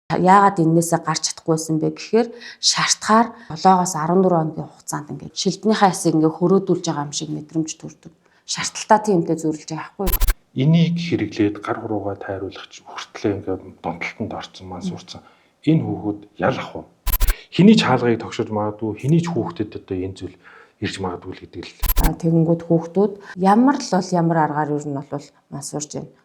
Яагаад энээсээ гарч чадахгүйсэн бэ гэхээр шаардахаар 7-оос 14 хоногийн хугацаанд ингээд шилднийхаа ясыг ингээд хөрөөдүүлж байгаа юм шиг мэдрэмж төрдөг. Шаардлагатай тиймтэй зөвлөж байгаа байхгүй. Энийг хэрэглээд гар хуруугаа тайруулах хүртлээ ингээд донтолтонд орсон маань сурцсан. Энэ хүүхэд ял ах вэ? Хэний ч хаалгыг тогшиж магадгүй, хэний ч хүүхдэд одоо энэ зүйл ирж магадгүй л гэдэг л. Тэгэнгүүт хүүхдүүд ямар л бол ямар аргаар юу нь бол мансуурж байна.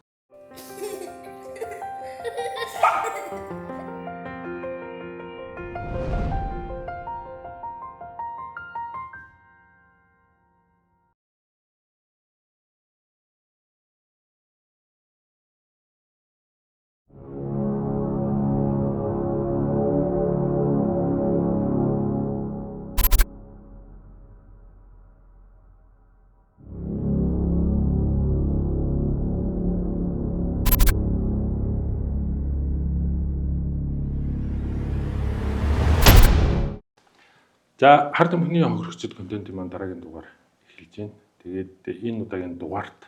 За хард амхны хохирогчд контентын маань дараагийн дугаар эхэлж байна. Тэгээд энэ удаагийн дугаарт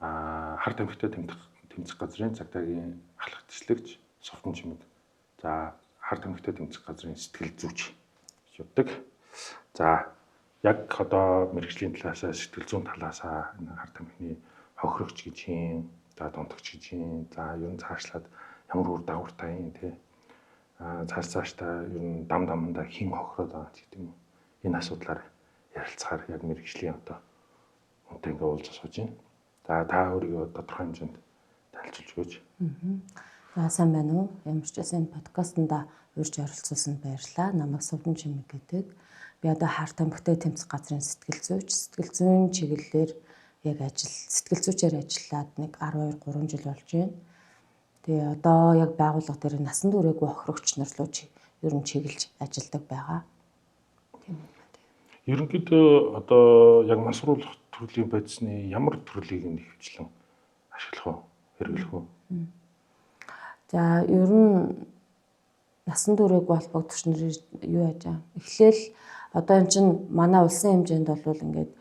хард амхтай тэмцэх газрын цагдаагийн ахлах төслөгч Совтон Чимэг. За хард амхтай тэмцэх газрын сэтгэл зүйч явдаг. За яг одоо мэргэжлийн талаасаа сэтгэл зүйн талаасаа энэ хард амхны хохирогч гэж юм, за донтогч гэж юм. За ер нь цаашлаад ямар үр дагавартай юм те. Цаашдаа ер нь дамдаа хин хохироод байгаа гэдэг юм. Энэ асуудлаар ярилцахаар яг мэргэжлийн одоо үнтэй ингээ уулзаж сууж байна. За та өөрийгөө тодорхой хэмжээнд танилцуулж өгөөч. За сайн байна уу? Ямар ч байсан подкастнда урьж оролцуулсанд баярлалаа. Намайг Совтон Чимэг гэдэг. Би одоо хард амхтай тэмцэх газрын сэтгэл зүйч, сэтгэл зүйн чиглэлээр яг сэтгэл зүйчээр ажиллаад нэг 12-3 жил болж байна. Тэгээ одоо яг байгууллага дээр насан туршаагүй хохирогч нар руу ер нь чиглэж ажилладаг байгаа. Тийм үү. Ерөнхийдөө одоо яг мансууруулах төрлийн бодисны ямар төрлийг нь хөвчлэн ашиглах вэ? Хэрэглэх вэ? За ер нь насан туршаагүй холбогдогч нар юу яаж байгаа? Эхлээл одоо эн чинь манай улсын хэмжээнд бол ингээд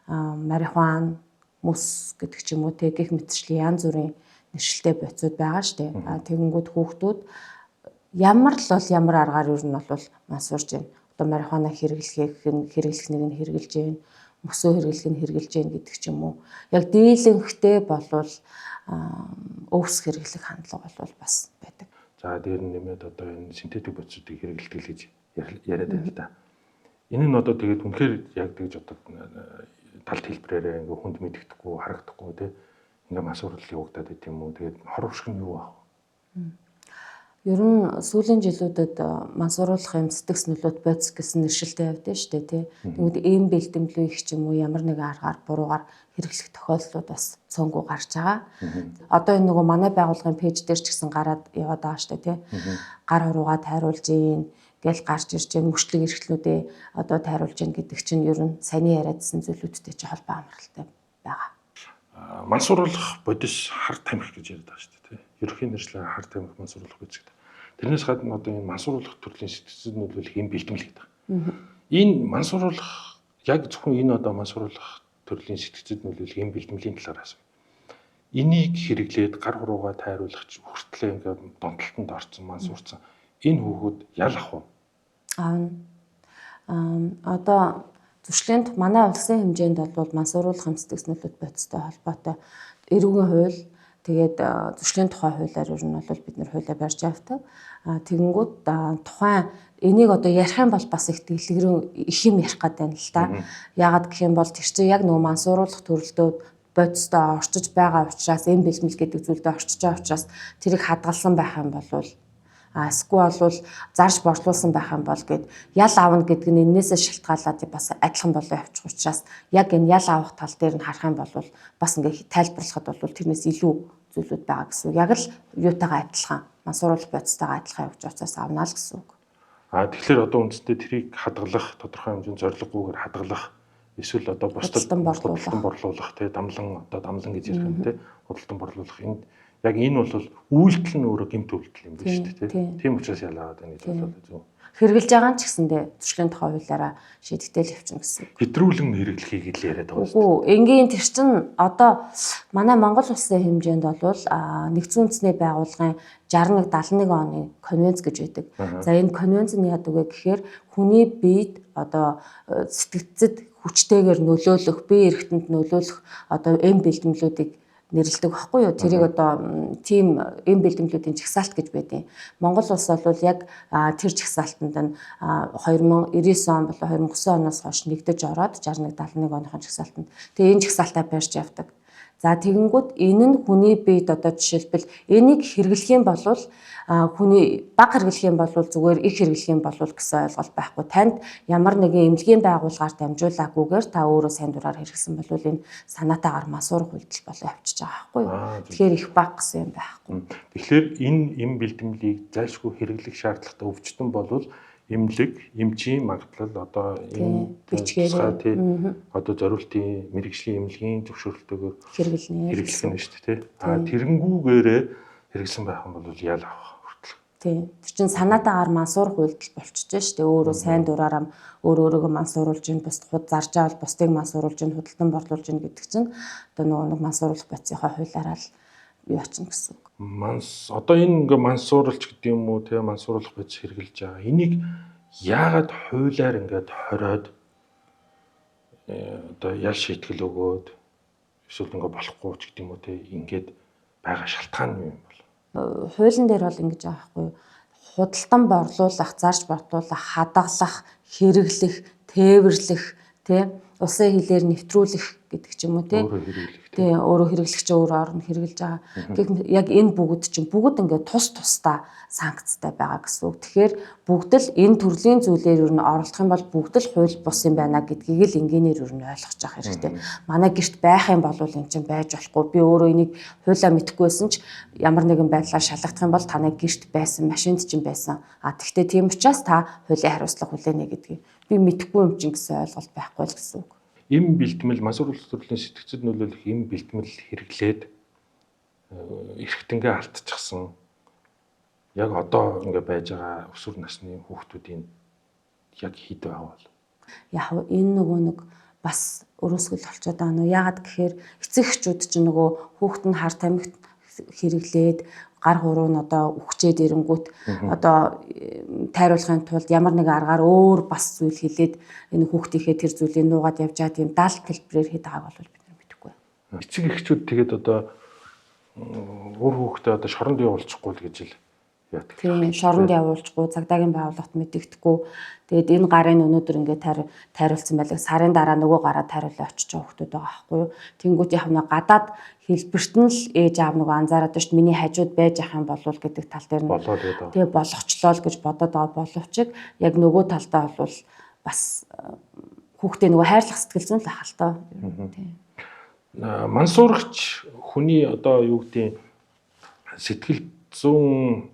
марихуан, мөс гэдэг ч юм уу те гэх мэтчлийн янз бүрийн нэршилтэй бодисууд байгаа шүү дээ. Тэгэнгүүт хүүхдүүд ямар л бол ямар аргаар юу нь бол мансуурж байна. Одоо марихуана хэрэглэх нэг нь хэрэгжилж байна. Мөсөө хэрэглэх нь хэрэгжилж байна гэдэг ч юм уу. Яг дийлэнхтэй болвол өвс хэрэглэх хандлага бол бас байдаг. За дээр нь нэмээд одоо энэ синтетик бодисуудыг хэрэглэдэг гэж яриад байна л да. Энэ нь одоо тэгээд үнэхээр яг тэгж одоо талт хэлбэрээр ингээ хүнд мэддэхгүй харагдахгүй тий. Ингээ мансуурлал явагдаад байт юм уу? Тэгээд хор уршиг нь юу аах вэ? Ер нь сүүлийн жилүүдэд мансууруулах юм сэтгэс нөлөөт бодис гэсэн нэршилтэй явдсан шүү дээ тий. Тэгвэл ийм бэлтэмлүү их ч юм уу ямар нэгэн аргаар буруугаар хэрэглэх тохиолдлууд бас цөөнгүй гарч байгаа. Одоо энэ нөгөө манай байгууллагын пэйж дээр ч гэсэн гараад яваад байгаа шүү дээ тий. Гар хуруугаа тайруулж ийн гэл гарч ирж гэн мөчлөг эрхлүүдээ одоо тайруулж гэн гэдэг чинь ер нь саяны яриадсан зүйлүүдтэй чи холбоо амралтай байгаа. Мансууруулах бодис хард тамхи гэж яриад байгаа шүү дээ. Ерөнхий нэршлээ хард тамхи мансууруулах гэж гэдэг. Тэрнээс гадна одоо энэ мансууруулах төрлийн сэтгцэн нөлөөлөх юм бэлтгэл гэдэг. Энэ мансууруулах яг зөвхөн энэ одоо мансууруулах төрлийн сэтгцэд нөлөөлөх юм бэлтгэлийн талаар асууя. Энийг хэрэглээд гар хуруугаа тайруулах хүртлээ ингээд донтолтонд орсон мансуурсан. Энэ хүүхэд ял ах вэ? Одоо зөрчилд манай улсын хэмжээнд бол мансууруулах сэтгэс нөлөөт бодистой холбоотой эрүүгийн хууль тэгээд зөрчлийн тухай хуулиар ер нь бол бид нэр хуулиа барьж авдаг. Тэгэнгүүт тухайн энийг одоо ярих юм бол бас их дэлгэрэн их юм ярих гэдэг юм л да. Яагаад гэх юм бол тэр чинь яг нөгөө мансууруулах төрөлдөө бодистой орчиж байгаа учраас энэ бэлтгэл гэдэг зүйлдээ орчиж байгаа учраас тэрийг хадгалсан байх юм бол эсвэл бол зарж борлуулсан байх юм бол гэд ял аавна гэдэг нь энээсээ шалтгаалаад бас адилхан болоо явчих учраас яг энэ ял авах тал дээр нь харах юм бол бас ингээ тайлбарлахад бол тэрнээс илүү зүйлүүд байгаа гэсэн. Яг л юутайгаа адилхан мансууруулах бодистойгоо адилхан явж учраас авнаа л гэсэн үг. Тэгэхээр одоо үндсэндээ тэрийг хадгалах тодорхой хэмжээнд зорилгогүйгээр хадгалах эсвэл одоо бусдад худалдан борлуулах тий дамлан гэж ярих юм тий худалдан борлуулах энд яг энэ бол үйлдэл нь өөрөө гэмт үйлдэл юм биш үү тий. Тийм учраас ялаад байна гэж бодлоо зү. Хэрэгжилж байгаа нь ч гэсэндээ зөрчлийн тухай хуулиараа шийдэгдэл явчихна гэсэн. Хэтрүүлэн хэрэглэхийг л яриад байгаа шүү. Үгүй энгийн тэр чин одоо манай Монгол улсын хэмжээнд бол нэгдсэн үндэсний байгууллагын 61-71 оны конвенц гэж байдаг. За энэ конвенц нь яадаг вэ гэхээр хүний биед одоо сэтгцэд хүчтэйгээр нөлөөлөх, бие эрхтэнд нөлөөлөх одоо эм бэлтгэлүүдийг нэрлэдэг байхгүй юу? Тэрийг одоо тийм эм бэлтгэлүүдийн жагсаалт гэж байдیں۔ Монгол улс бол яг тэр жагсаалтанд нь 2009 он болон 2009 оноос хойш нэгдэж ороод 61-71 оныхон жагсаалтанд. Тэгээ энэ жагсаалтаа барьж явдаг. За тэгэнгүүт энэ нь хүний биед одоо жишээлбэл энийг хэрэглэх юм бол хүний бага хэрэглэх юм бол зүгээр их хэрэглэх юм бол гэсэн ойлголт байхгүй. Танд ямар нэгэн эмнэлгийн байгууллагаар дамжуулаагүйгээр та өөрөө сайн дураар хэрэглэсэн бол энэ санаатаагаар мансуурах үйлдэл болоо явчихж байгаа байхгүй юу. Тэгэхээр их бага гэсэн юм байхгүй. Тэгэхээр энэ эм бэлтгэлийг зайлшгүй хэрэглэх шаардлагатай өвчтөн болвол эмнэлэг, эмчийн магадлал одоо энэ бичгээр одоо зориултын мэрэгжлийн эмнэлгийн зөвшөөрлөлтөөр хэрэглэнэ нь шүү дээ. Тэгэнгүүгээрээ хэрэгсэн байх юм бол яал авах хүртэл. Тийм. Тэр чинь санаатаагаар мансуурах үйлдэл болчихж шүү дээ. Өөрөө сайн дураараа өөрийгөө мансууруулж ийн, бусд худ зарж авал бусдыг мансууруулж ийн, худалдан борлуулж ийн гэдэг чинь одоо нэг мансууруулах бодисынхаа хуулиараа л юу ачна гэсэн үг. Одоо энэ ингээ мансууруулч гэдэг юм уу, тэгээ мансууруулах бодис хэрэгжилж байгаа. Энийг яагаад хуулиар ингээд хориод одоо ял шийтгэл өгөөд эсвэл ингээ болохгүй ч гэдэг юм уу, тэгээ ингээд байгаа шалтгаан нь юм бол. Хуулийн дээр бол ингэж байгаа байхгүй юу? Худалдан борлуулах, зарж борлуулах, хадгалах, хэрэглэх, тээвэрлэх, улсын хилээр нэвтрүүлэх гэдэг ч юм уу өөрөө хэрэглэх чинь өөрөө орон хэрэгжилж байгаа. Яг энэ бүгд чинь бүгд ингээд тус тусдаа санкцтай байгаа гэсэн үг. Тэгэхээр бүгд л энэ төрлийн зүйлээр юу н оролдох юм бол бүгд л хууль бус юм байна гэдгийг л энгийнээр юу н ойлгож авах хэрэгтэй. Манай гэрт байх юм бол энэ чинь байж болохгүй. Би өөрөө энийг хуулиа мэдэхгүйсэн ч ямар нэгэн байдлаар шалгах юм бол таны гэрт байсан, машинд чинь байсан. Тэгвэл тийм учраас та хуулийн хариуцлага хүлээнэ гэдгийг би мэдэхгүй юм чинь гэсэн ойлголт байхгүй л гэсэн үг. Эм бэлтгэл мансууруулах төрлийн сэтгцэд нөлөөлөх эм бэлтгэл хэрэглээд эрхтэнгээ алдчихсан. Яг одоо ингээ байж байгаа өсвөр насны хүүхдүүдийн яг хэд байгаа бол. Яг энэ нэг бас өрөөсгөл болчиход байгаа нь яагаад гэхээр эцэг эхчүүд чинь хүүхд нь хар тамхи хэрэглээд гар хуруу нь одоо үхчээд ирэнгүүт одоо тайруулахын тулд ямар нэгэн аргаар өөр бас зүйл хэлээд энэ хүүхдийнхээ тэр зүйлийг нуугаад явж байгаа тийм даалт хэлбэрээр хэд байгааг бол бид нар мэдэхгүй. Эцэг эхчүүд тэгээд одоо өөр хүүхдээ одоо шоронд явуулчихгүй л гэж л яадаг. Тийм шоронд явуулчихгүй, цагдаагийн байгууллагт мэдэгдэхгүй. Тэгээд энэ гарын өнөөдөр ингээд тайруулсан байлаа. Сарын дараа нөгөө гараа тайруулаа очиж байгаа хүүхдүүд байгаа байхгүй юу. Тэнгүүт яг нэг гадаад хэлбэрт нь л ээж аав нөгөө анзаараад байна шүү дээ. Миний хажууд байж ах юм болов гэдэг тал дээр нь тэгээ болгочлоо л гэж бодоод байгаа боловч яг нөгөө талдаа бол бас хүүхдээ нөгөө хайрлах сэтгэл зүйн л ах л тоо. Тийм. Мансуурагч хүний одоо юу гэдэг сэтгэл зүйн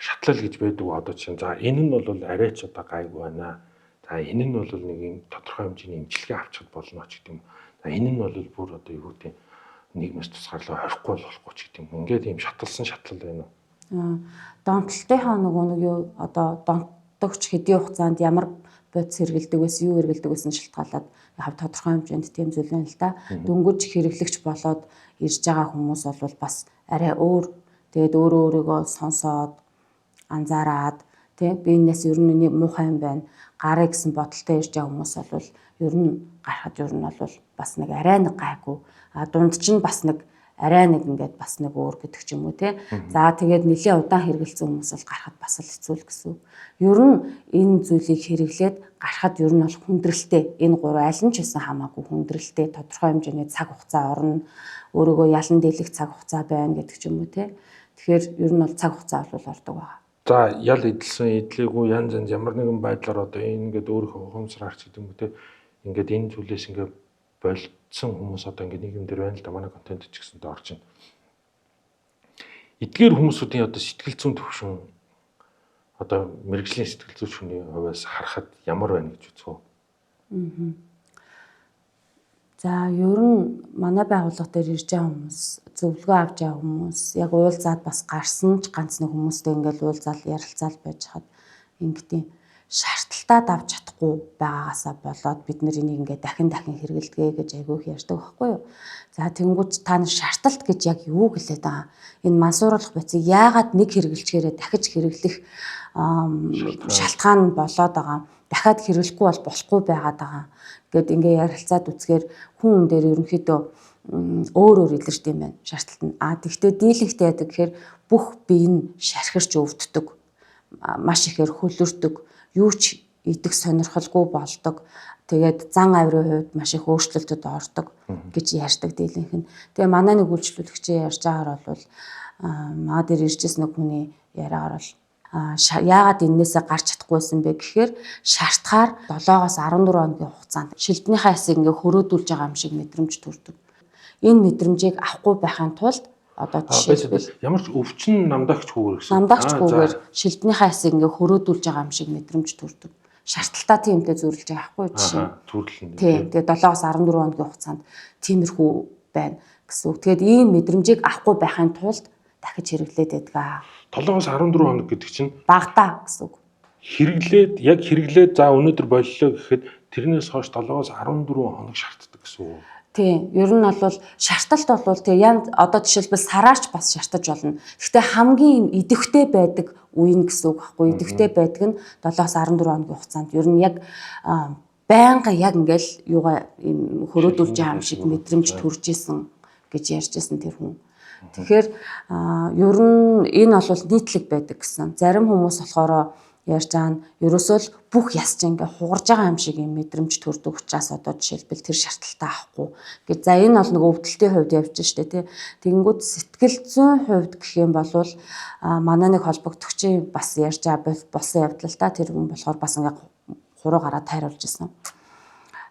шатлал гэж байдаг одоо чинь за энэ нь бол арай ч одоо гайгүй байна. За энэ нь бол нэг юм тодорхой хэмжээний эмчилгээ авчихд болно ч гэдэг юм. За энэ нь бол бүр одоо юу гэдэг нийгмээс тусгаарлаа хорихгүй болохгүй ч гэдэг юм. Ингээд ийм шатлсан шатлал байна уу? Донтолтынхаа нөгөө нэг юу одоо донтогч хэдийн хугацаанд ямар бодис хэрэгэлдэг байсан, юу хэрэгэлдэг байсан шалтгаалаад яг тодорхой хэмжээнд тийм зүйл байна л да. Дөнгөж хэрэглэгч болоод ирж байгаа хүмүүс бол бас арай өөр. Тэгээд өөрийгөө сонсоод анзаараад би энэс ер нь муухай юм байна. Гараа гэсэн бодолтой ирж байгаа хүмүүс бол ер нь гарахад ер нь бол бас нэг арай нэг гайгүй. Дунд чинь бас нэг арай нэг ингээд бас нэг өөр гэдэг ч юм уу те. За тэгээд нэлээд удаан хэрэгэлсэн хүмүүс бол гарахад бас л хэцүү л гэсэн. Ер нь энэ зүйлийг хэрэглээд гарахад ер нь бол хүндрэлтэй. Энэ гурав аль нь ч гэсэн хамаагүй хүндрэлтэй тодорхой хэмжээний цаг хугацаа орно. Өөрийгөө ялан дийлэх цаг хугацаа байна гэдэг ч юм уу те. Тэгэхээр ер нь бол цаг хугацаа бол ордог байгаа. За ял эдэлсэн эдлээгүй янз янз ямар нэгэн байдлаар одоо энэ ингээд өөрийнхөө ухамсараарч гэдэг юм үү те. Ингээд энэ зүйлээс ингээд болцсон хүмүүс одоо ингээд нийгэмдэр байна л да манай контент ч гэсэнтэй орж байна. Эдгээр хүмүүсүүдийн одоо сэтгэл зүйн төвшин одоо мэрэгжлийн сэтгэл зүйн төвшний хувьас харахад ямар байна гэж үзэх вэ? За ер нь манай байгууллага дээр ирж байгаа хүмүүс, зөвлөгөө авч байгаа хүмүүс, яг уулзаад бас гарсан ч ганц нэг хүмүүстэй ингээд уулзаал ярилцаал байж хаад ингэдэм шаардлагатаа давж чадахгүй байгаагаасаа болоод бид нар энийг ингээд дахин хэрэгэлдэгэ гэж айгүй их ярьдаг байхгүй юу. За тэгэнгүүт та нар шаардлагат гэж яг юу гэлээд байгаа. Энэ мансууруулах бодисыг яагаад нэг хэрэгэлчгээрээ дахиж хэрэглэх шалтгаан болоод байгаа. Дахиад хэрэглэхгүй бол болохгүй байгаад байгаа. Гэт ингээ ярилцаад үзэхээр хүн дээр ерөнхийдөө өөр илэрч юм байна шаардлагат нь. Тэгвэл дийлэгтэй яадаг гэхээр бүх бие нь шархирч өвддөг. Маш ихээр хөлөрдөг. Юу ч идэх сонирхолгүй болдог. Тэгээд зан авирын хувьд маш их өөрчлөлтөд ордог гэж ярьдаг дийлэнх нь. Тэгээ манай нэг үйлчлүүлэгчийн ярьж байгаагаар бол маа дээр иржсэн нэг хүний яриагаар бол яагаад энээсээ гарч чадахгүйсэн бэ гэхээр шаардахаар 7-оос 14 хоногийн хугацаанд шилбнийхаа хэсийг ингээ хөрөөдүүлж байгаа юм шиг мэдрэмж төрдөг. Энэ мэдрэмжийг авахгүй байхын тулд одоо жишээлбэл ямар ч өвчин намдагчгүйгээр гэсэн. Намдагчгүйгээр шилбнийхаа хэсийг ингээ хөрөөдүүлж байгаа юм шиг мэдрэмж төрдөг. Шаардлагатай тиймдээ зөвлөж байгаа байхгүй жишээ. Төрөлн. Тэгээд 7-оос 14 хоногийн хугацаанд тиймэрхүү байна гэсэн үг. Тэгээд ийм мэдрэмжийг авахгүй байхын тулд дахиж хэрэглээд байдаг. 7-оос 14 хоног гэдэг чинь багтаа гэсэн үг. Хэрэглээд за өнөөдөр боллоо гэхэд тэрнээс хойш 7-оос 14 хоног шаарддаг гэсэн үг. Тийм. Ер нь бол шаарталт бол тийм одоо жишээлбэл сараарч бас шаартаж болно. Гэхдээ хамгийн идэвхтэй байдаг үе нь гэсэн үг байхгүй. Идэвхтэй байдаг нь 7-оос 14 хоногийн хугацаанд ер нь яг байнга яг ингээл юугаа хөрөөдүүлж байгаа юм шиг мэдрэмж төрж исэн гэж ярьж исэн тэр хүн. Тэгэхээр ер нь энэ бол нийтлэг байдаг гэсэн. Зарим хүмүүс болохоор ярьж байгаа нь ерөөсөө л бүх ясч ингээ хугарж байгаа юм шиг юм мэдрэмж төрдөг учраас одоо жишээлбэл тэр шаардлагатай авахгүй гэж. За энэ бол нэг өвдөлтийн хувьд явж штэ тий. Тэгэнгүүт сэтгэл зүйн хувьд гэх юм бол манай нэг холбогдогчийн бас ярьж байгаа болсон явдал та тэр хүн болохоор бас ингээ хуруу гараад тайруулж исэн.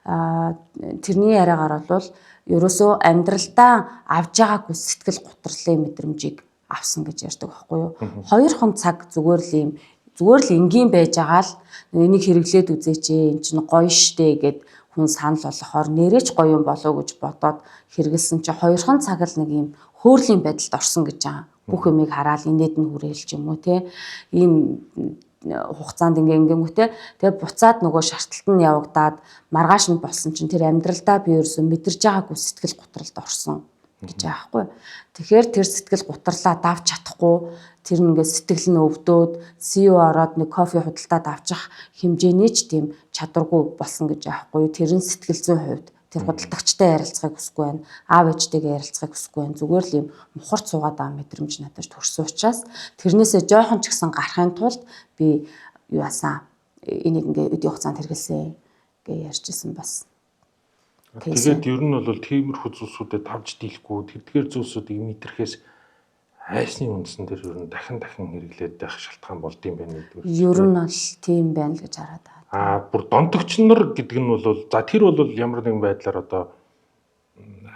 Тэрний яриагаар бол ерөөсөө амьдралдаа авж байгаагүй сэтгэл гутралын мэдрэмжийг авсан гэж ярьдаг байхгүй юу. 2 цаг зүгээр л энгийн байж байгаа л энийг хэрэглээд үзээч энэ чинь гоё штэ гэд хүн санал болгохоор нэрэж гоё юм болоо гэж бодоод хэрэгэлсэн чинь 2 цаг л нэг юм хөөрлийн байдалд орсон гэж байгаа. Бүх юмыг хараад инээд нь хүрээл ч юм уу те. Ийм хугацаанд ингэнгүүтээ тэгээ буцаад нөгөө шаардлагат нь явагдаад маргааш нь болсон чинь тэр амьдралдаа би ерөөсөө мэдэрж байгаагүй сэтгэл гутралд орсон гэж байгаа байхгүй. Тэгэхээр тэр сэтгэл гутралаа давж чадахгүй тэр нэгээ сэтгэл нь өвдөөд CEO ороод нэг кофе худалдаад авчих хэмжээний ч тийм чадваргүй болсон гэж байгаа байхгүй. Тэр нь сэтгэл зүйн хувьд тэр худалдагчтай ярилцахыг хүсэхгүй байна. Аав ээжтэйгээ ярилцахыг хүсэхгүй байна. Зүгээр л юм мухарт суугаад байгаа мэдрэмж надад төрсөн учраас тэрнээсээ жоохон ч гэсэн гарахын тулд би юу яасан энийг ингээ өдөө хугацаанд хэрэгэлсэн гэж ярьжсэн бас. Тэгээд ер нь бол тиймэрхүү зүйлсүүдэд тавж дийлэхгүй тэрдгээр зүйлсүүдийг мэдрэхээс хайсны үндсэн дээр ер нь дахин хэрэглээд байх шалтгаан болд юм байна гэдэг. Ер нь бол тийм байна л гэж хараад байна. Бүр донтогч нар гэдэг нь бол за тэр бол ямар нэгэн байдлаар одоо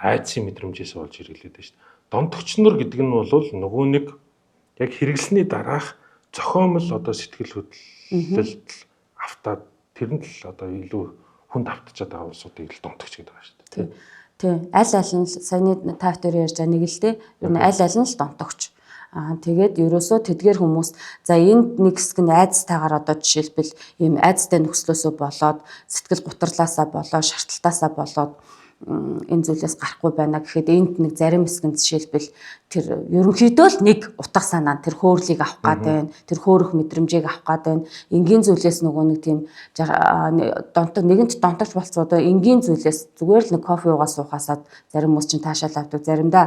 айдсын мэдрэмжээс болж хэрэглээд байна шүү дээ. Донтогч нар гэдэг нь бол нөгөө нэг яг хэрэглэсний дараах зохиомл одоо сэтгэл хөдлөлт автаад тэрэнд л одоо илүү хүнд автчихад байгаа улсуудыг л донтогч гэдэг байгаа шүү дээ. Тийм. Аль нь саяны тавтар ярьж байгаа нэг л дээ. Ер нь аль нь л донтогч. Тэгээд ерөөсөө тэдгээр хүмүүс за энд нэг хэсэг нь айдстайгаар одоо жишээлбэл ийм айдстай нөхцлөөсөө болоод сэтгэл гутралаасаа болоод шаардлагатаасаа болоод энэ зүйлээс гарахгүй байна гэхэд энд нэг зарим хэсгэнд жишээлбэл тэр ерөнхийдөө л нэг утга санаа тэр хөөрлийг авах гад байна. Тэр хөөрөх мэдрэмжийг авах гад байна. Энгийн зүйлээс нөгөө нэг тийм нэгэнт донтогч болцоо одоо энгийн зүйлээс зүгээр л нэг кофе уугаа суухаасаад зарим хүмүүс чинь таашаал авдаг. Заримдаа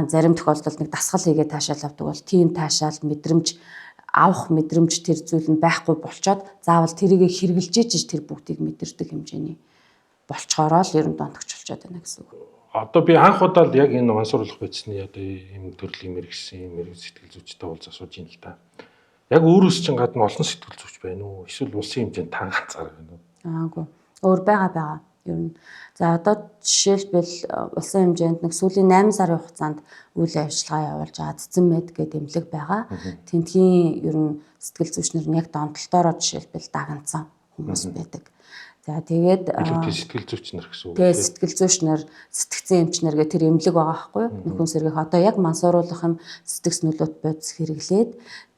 зарим тохиолдолд нэг дасгал хийгээд таашаал авдаг бол тийм таашаал мэдрэмж авах мэдрэмж тэр зүйл нь байхгүй болчоод заавал тэрийг хэрэгжилж иж тэр бүгдийг мэдэрдэг хэмжээний болчоороо л ер нь донтогч болчиход байна гэсэн үг. Одоо би анх удаа л яг энэ мансууруулах байцны одоо ийм төрлийн мэрэгсэн сэтгэл зүйчтэй уулз асууж ийн л та. Яг өөрөөс чинь гадна олон сэтгэл зүйч байна уу? Эсвэл улсын хэмжээнд та ганцаар байна уу? Аагүй. Өөр байгаа. Ер нь. За одоо жишээлбэл улсын хэмжээнд нэг сүүлийн 8 сарын хугацаанд үйл ажиллагаа явуулж байгаа Цэцэн Мед гэдэг эмнэлэг байгаа. Тэнтгийн ер нь сэтгэл зүйчнэр нь яг донтолтоороо жишээлбэл дагнсан хүмүүс байдаг. За тэгээд сэтгэл зүйчнэр гэсэн үг. Тэгээд сэтгэл зүйчнэр, сэтгцэн эмчнэр гэх тэр эмнэлэг байгаа байхгүй юу? Нөхөн сэргийх одоо яг мансууруулах юм сэтгэс нөлөөт бодис хэрэглээд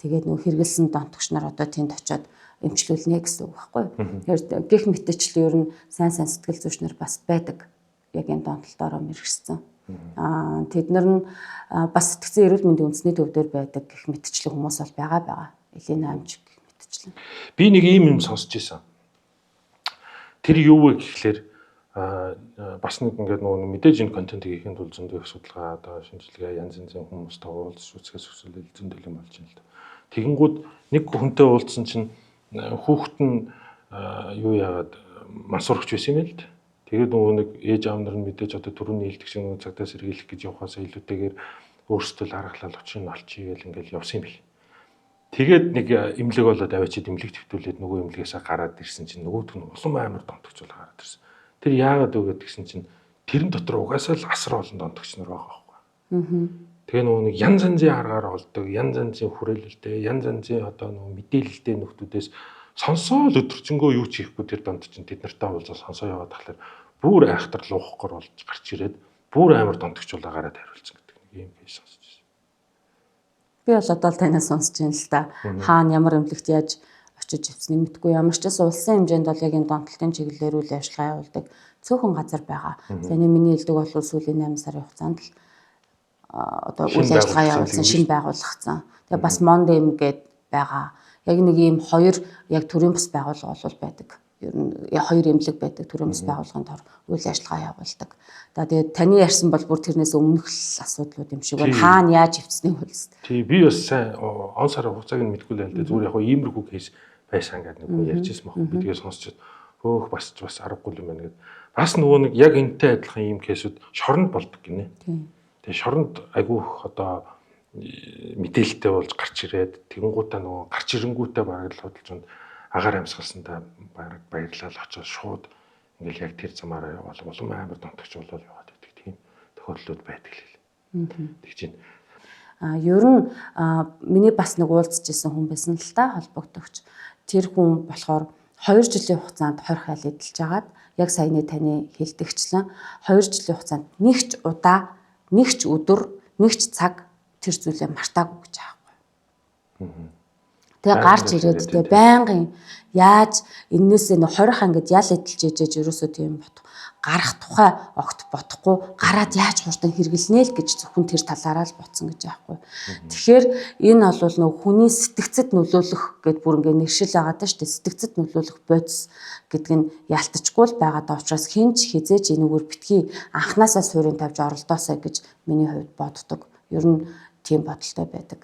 тэгээд нөх хэрэгэлсэн донтогч нар одоо тэнд очиод эмчлүүлнэ гэсэн үг байхгүй юу. Тэгэхээр гих мэтчлэн ер нь сайн сэтгэл зүйчнэр бас байдаг. Яг энэ донтолтоороо мэрэгсэн. Тэд нар нь бас сэтгцэн эрүүл мэндийн үндэсний төвдөр байдаг гих мэтчлэн хүмүүс бол байгаа. Элийн амжиг гих мэтчлэн. Би нэг юм сонсч байсан. Тэр юу вэ гэхлээр бас нэг ингээд нөгөө мэдээж энэ контент хийхэд бол зөндөө их судалгаа одоо шинжилгээ янз янзын хүмүүстэй уулзч үзэхээс өсвөл зөндөл юм болж байна л да. Тэгэнгүүт нэг хүнтэй уулзсан чинь хүүхэд нь юу яагаад мансуурч байсан юм л да. Тэгээд нөгөө нэг ээж аав нар нь мэдээж одоо түрүүний хэлдэг шиг нөгөө цагдаа сэргийлэх гэж явахаас илүүтэйгээр өөрсдөө л аргалал очрын олчих гээл ингээд явсан юм бэл. Тэгээд нэг имлэг болоод аваачид имлэг твтүүлээд нөгөө имлэгээс гараад ирсэн чинь нөгөөдг нь улам амар донтогч бол гараад ирсэн. Тэр яагаад вэ гэдгсэн чинь тэрэн дотор угаасаа л асар олон донтогч нар байгаа байхгүй. Тэгээ нөгөө нэг янз янзын аргаар олдог, янз янзын хүрээлэлтэй, янз янзын одоо нөгөө мэдээлэлтэй нөхдүүдээс сонсоод өдөржингөө юу ч хийхгүй тэр донд чинь тэд нартай уулзаа сонсоо яваад тахлаар бүр айхтар луухгар болж гарч ирээд бүр амар донтогч гараад хариулсан гэдэг нэг юм кейс сонсож байна. Би бол одоо л танаас сонсож байна л да. Хаана ямар эмнэлэгт яаж очиж ивснийг мэдгүй ямар ч бас улсын хэмжээнд бол яг энэ донтолтын чиглэлээр үйл ажиллагаа явуулдаг цөөхөн газар байгаа. Зэний миний хэлдэг бол сүүлийн 8 сарын хугацаанд л одоо үйл ажиллагаа явуулсан шинэ байгуулагдсан. Тэгээ бас Мондем гээд байгаа. Яг нэг ийм хоёр яг төрийн бас байгууллага бол байдаг. Ер нь хоёр эмнэлэг байдаг төрийн бас байгууллагын тор үйл ажиллагаа явуулдаг. Тэгээд таны ярьсан бол бүр тэрнээс өмнөх л асуудлууд юм шиг байна. Хаана яаж ивцнийг хөлс. Тий би бас сайн он сарын хугацааг нь мэдгүй л дээ. Зүгээр яг иймэрхүү кейс байсан гэдэг нэг хүн ярьж ирсэн байхгүй. Би тэгээ сонсчод хөөх бас аргагүй юм байна гэдэг. Бас нөгөө нэг яг энэтэй адилхан ийм кейсүүд шоронд болдог гинэ. Тэгээ шоронд айгүйх одоо мэдээлэлтэй болж гарч ирээд тэгэнгүүтээ нөгөө гарч ирэнгүүтээ бараг л хөдөлж онд агаар амьсгалсандаа бараг баярлал очоод шууд ингээл яг тэр замаараа явал улам амар донтогч болол яваад байдаг тийм тохиолдлууд байдаг л. Тэгж байна. Ер нь миний бас нэг уулзж исэн хүн байсан л та холбогдогч. Тэр хүн болохоор 2 жилийн хугацаанд 20 хайл эдэлж агаад яг саяны таны хэлдэгчлэн 2 жилийн хугацаанд нэг ч удаа, нэг ч өдөр, нэг ч цаг тэр зүйлээ мартаагүй гэж аахгүй. Тэгээ гарч ирээд тэгээ байнгын яаж энээсээ 20 хангад ял эдэлж ээжэж ерөөсөө тийм гарах тухай огт бодохгүй гараад яаж хурдан хэрэглэнэ л гэж зөвхөн тэр талаараа л ботсон гэж аахгүй. Тэгэхээр энэ бол нөх хүний сэтгцэд нөлөөлөх гэд бүр ингээ нэгшил байгаа даа шүү дээ. Сэтгцэд нөлөөлөх бодис гэдэг нь ялтчгүй л байгаа даа учраас хинч хизээж энэгээр битгий анханасаа суурин тавьж оролдоосоо гэж миний хувьд боддог. Ер нь тийм бодолтой байдаг.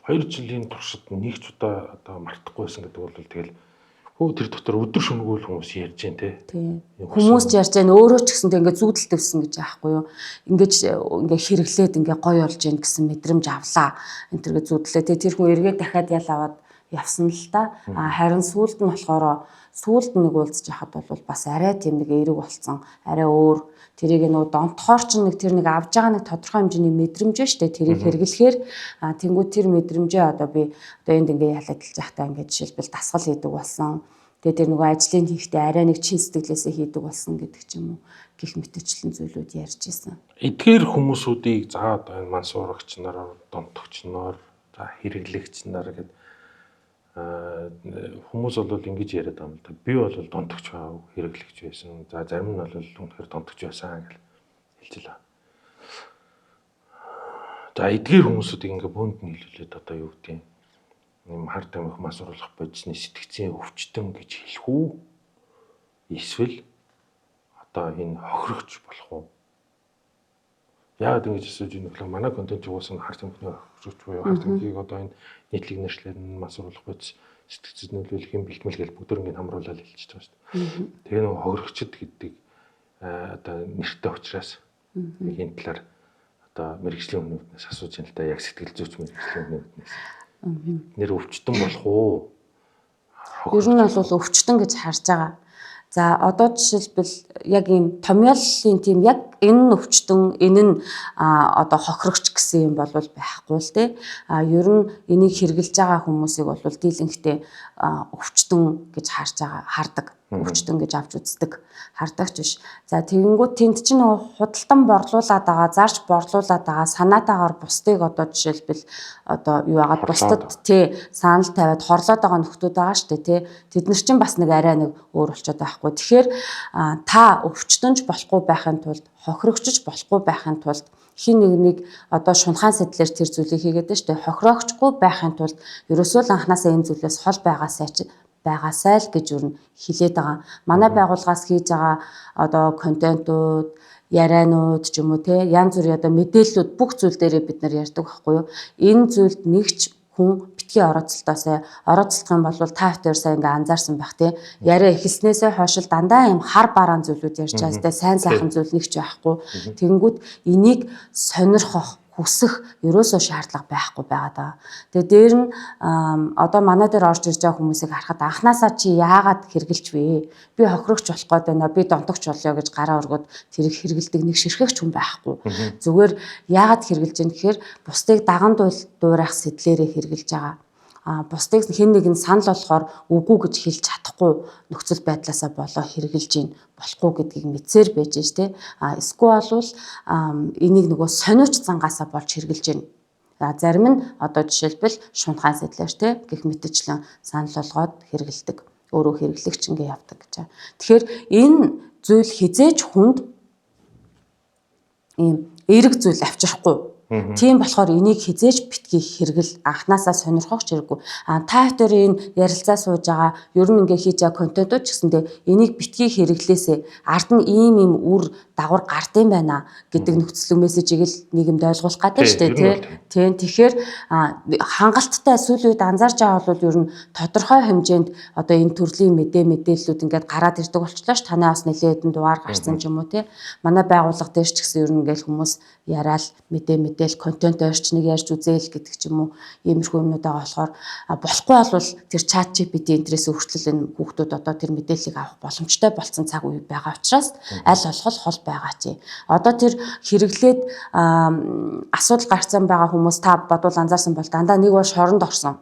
2 жилийн туршид нэг ч удаа одоо мартахгүйсэн гэдэг бол тэгэл тэр дотор өдөр шөнөгүй хүмүүс ярьж जैन те. Хүмүүс ч ярьж जैन өөрөө ч гэсэнтэй ингээ зүудэлтэвсэн гэж аахгүй юу. Ингээ хэрэглээд ингээ гоё болж जैन гэсэн мэдрэмж авлаа. Энэ тэргээ зүудлээ те. Тэр хүн эргээд дахиад ял аваад явсан л та. Харин сүүлд нь болохоор сүүлд нэг уулзж яхад бол бас арай тийм нэг эерэг болцсон. Арай өөр. Тэрийг нөгөө донтохоор ч нэг тэр нэг авж байгаа нэг тодорхой хэмжээний мэдрэмж шүү дээ. Тэрийг хэрэглэхээр тэнгуү тэр мэдрэмжээ одоо би одоо энд ингээ ялагдaltaж байхдаа ингээ жишээлбэл дасгал хийдэг болсон. Тэгээ тэр нөгөө ажлын хийхдээ арай нэг чин сэтгэлээсээ хийдэг болсон гэдэг ч юм уу. Гэх мэтчлэн зүйлүүд ярьж исэн. Эдгээр хүмүүсүүдийг за одоо энэ мансуурагч нар, донтогч нар, за хэрэглэгч нар гэдэг хүмүүс бол ингэж яриад байгаа юм л да. Би бол донтогч баа, хэрэглэгч байсан. За зарим нь бол үнэхээр донтогч байсан гэж хэлж илаа. За эдгээр хүмүүсүүдийг ингээ бөөнд нь хэлүүлээд одоо юу гэдэг юм хард амих масруулах бодисны сэтгцийн өвчтөн гэж хэлэх үү? Эсвэл одоо энэ хохирогч болох уу? Яагаад ингэж асууж ийм вэ? Манай контент угаасаа хард амихны хохирогч буюу хард амхийг одоо энэ нийтлэг нэршлэр масруулах бодис сэтгцэд нөлөөлөх юм бэлтгэл гэж бүгд ингэ хамруулаад хэлчихэж байгаа шүү дээ. Тэгээ нөгөө хохирогчд гэдэг одоо нэртэй учраас энэ талаар одоо мэрэгжлийн хүмүүстээс асууж байна л да. Яг сэтгэл зүйч мэрэгжлийн хүмүүстээс нэр өвчтөн болох уу? Ер нь бол өвчтөн гэж харж байгаа. За одоо жишээлбэл яг ийм томьёоллын тийм яг энэ өвчтөн энэ нь одоо хохирогч гэсэн юм бол байхгүй л те. Ер нь энийг хэрэгжилж байгаа хүмүүсийг бол дийлэнхтэй өвчтөн гэж харж байгаа хардаг. өвчтөн гэж авч үздэг. Хардагч биш. За тэгэнгүүт тэнд чинь нөгөө худалдан борлуулад байгаа, зарж борлуулад байгаа санаатаагаар бусдыг одоо жишээлбэл одоо юу яагаад бусдад тий санал тавиад хорлоод байгаа нөхдүүд байгаа шүү дээ тий. Тэд нар чинь бас нэг арай нэг өөр болчиход байхгүй. Тэгэхээр та өвчтөнж болохгүй байхын тулд, хохирогчж болохгүй байхын тулд хин нэг одоо шунхаан сэтлэр тэр зүйлийг хийгээд байна шүү дээ. Хохироогчгүй байхын тулд ерөөсөө л анханасаа энэ зүйлээс хол байгаасай л гэж юу хэлээд байгаа. Манай байгууллагаас хийж байгаа одоо контентууд, ярианууд ч юм уу те янз бүрийн одоо мэдээллүүд бүх зүйл дээрээ бид нар ярьдаг байхгүй юу. Энэ зүйлд нэгч хүн битгий орооцолтоосоо орооцолдох юм бол та хоёр сая ингээ анзаарсан байх тий. Яриа эхэлснээсээ хойш дандаа юм хар бараан зүйлүүд ярьж байгаа те сайн сайхан зүйл нэгч байхгүй. Тэгэнгүүт энийг сонирхох хүсэх ерөөсөө шаардлага байхгүй байгаа даа. Тэгээ дээр нь одоо манай дээр орж ирж байгаа хүмүүсийг харахад анханасаа чи яагаад хэрглэж вэ? Би хохирогч болох гээд байна. Би донтогч болёо гэж гараа өргөд тэрийг хэргэлдэг нэг ширхэгч хүн байхгүй. Зүгээр яагаад хэрглэж юм гэхээр бусдыг даган дуурайх сэтлэрээ хэрглэж байгаа. Бусдыг хэн нэг нь санал болохоор үгүй гэж хэлж чадахгүй нөхцөл байдлаасаа болоо хэрглэж ийн болохгүй гэдгийг мэдсээр байж ш тэ. Эсвэл болвол энийг нөгөө сониуч зангаасаа болж хэрглэж ийн. Зарим нь одоо жишээлбэл шунхаан сэтлэр тэ гэх мэтчлэн санал болгоод хэргэлдэг. Өөрөө хэрэглэгч ингээ явдаг гэж. Тэгэхээр энэ зүйл хизээж хүнд ийм эерэг зүйл авчрахгүй. Тийм болохоор энийг хизээж битгий хэрэгэл анханасаа сонирхох хэрэггүй. Та хоёрын энэ ярилцаа сууж байгаа ер нь ингээ хийж байгаа контентууд ч гэсэндээ энийг битгий хэрэглээсээ ард нь ийм үр дагавар гардыг байна гэдэг нөхцөл мессежийг л нийгэмд ойлгуулах гэдэг шүү дээ тийм. Тэгэхээр хангалттай сүүлийн үед анзаарч байгаа бол ер нь тодорхой хэмжээнд одоо энэ төрлийн мэдээллүүд ингээд гараад ирдэг болчихлоо ш. Танай бас нэлээд хэдэн дугаар гарсан ч юм уу тийм. Манай байгууллага дээр ч гэсэн ер нь ингээл хүмүүс яриад мэдээлэл контент орчныг ярьж үзээл гэдэг ч юм уу иймэрхүү юмнууд байгаа болохоор болохгүй болвол тэр чат GPT энтрээс өөрчлөл энэ хүүхдүүд одоо тэр мэдээллийг авах боломжтой болсон цаг үе байгаа учраас аль болох хол байгаа чи. Одоо тэр хэрэглээд асуудал гарцсан байгаа хүмүүс та бодвол анзаарсан бол дандаа нэг бол шоронд орсон.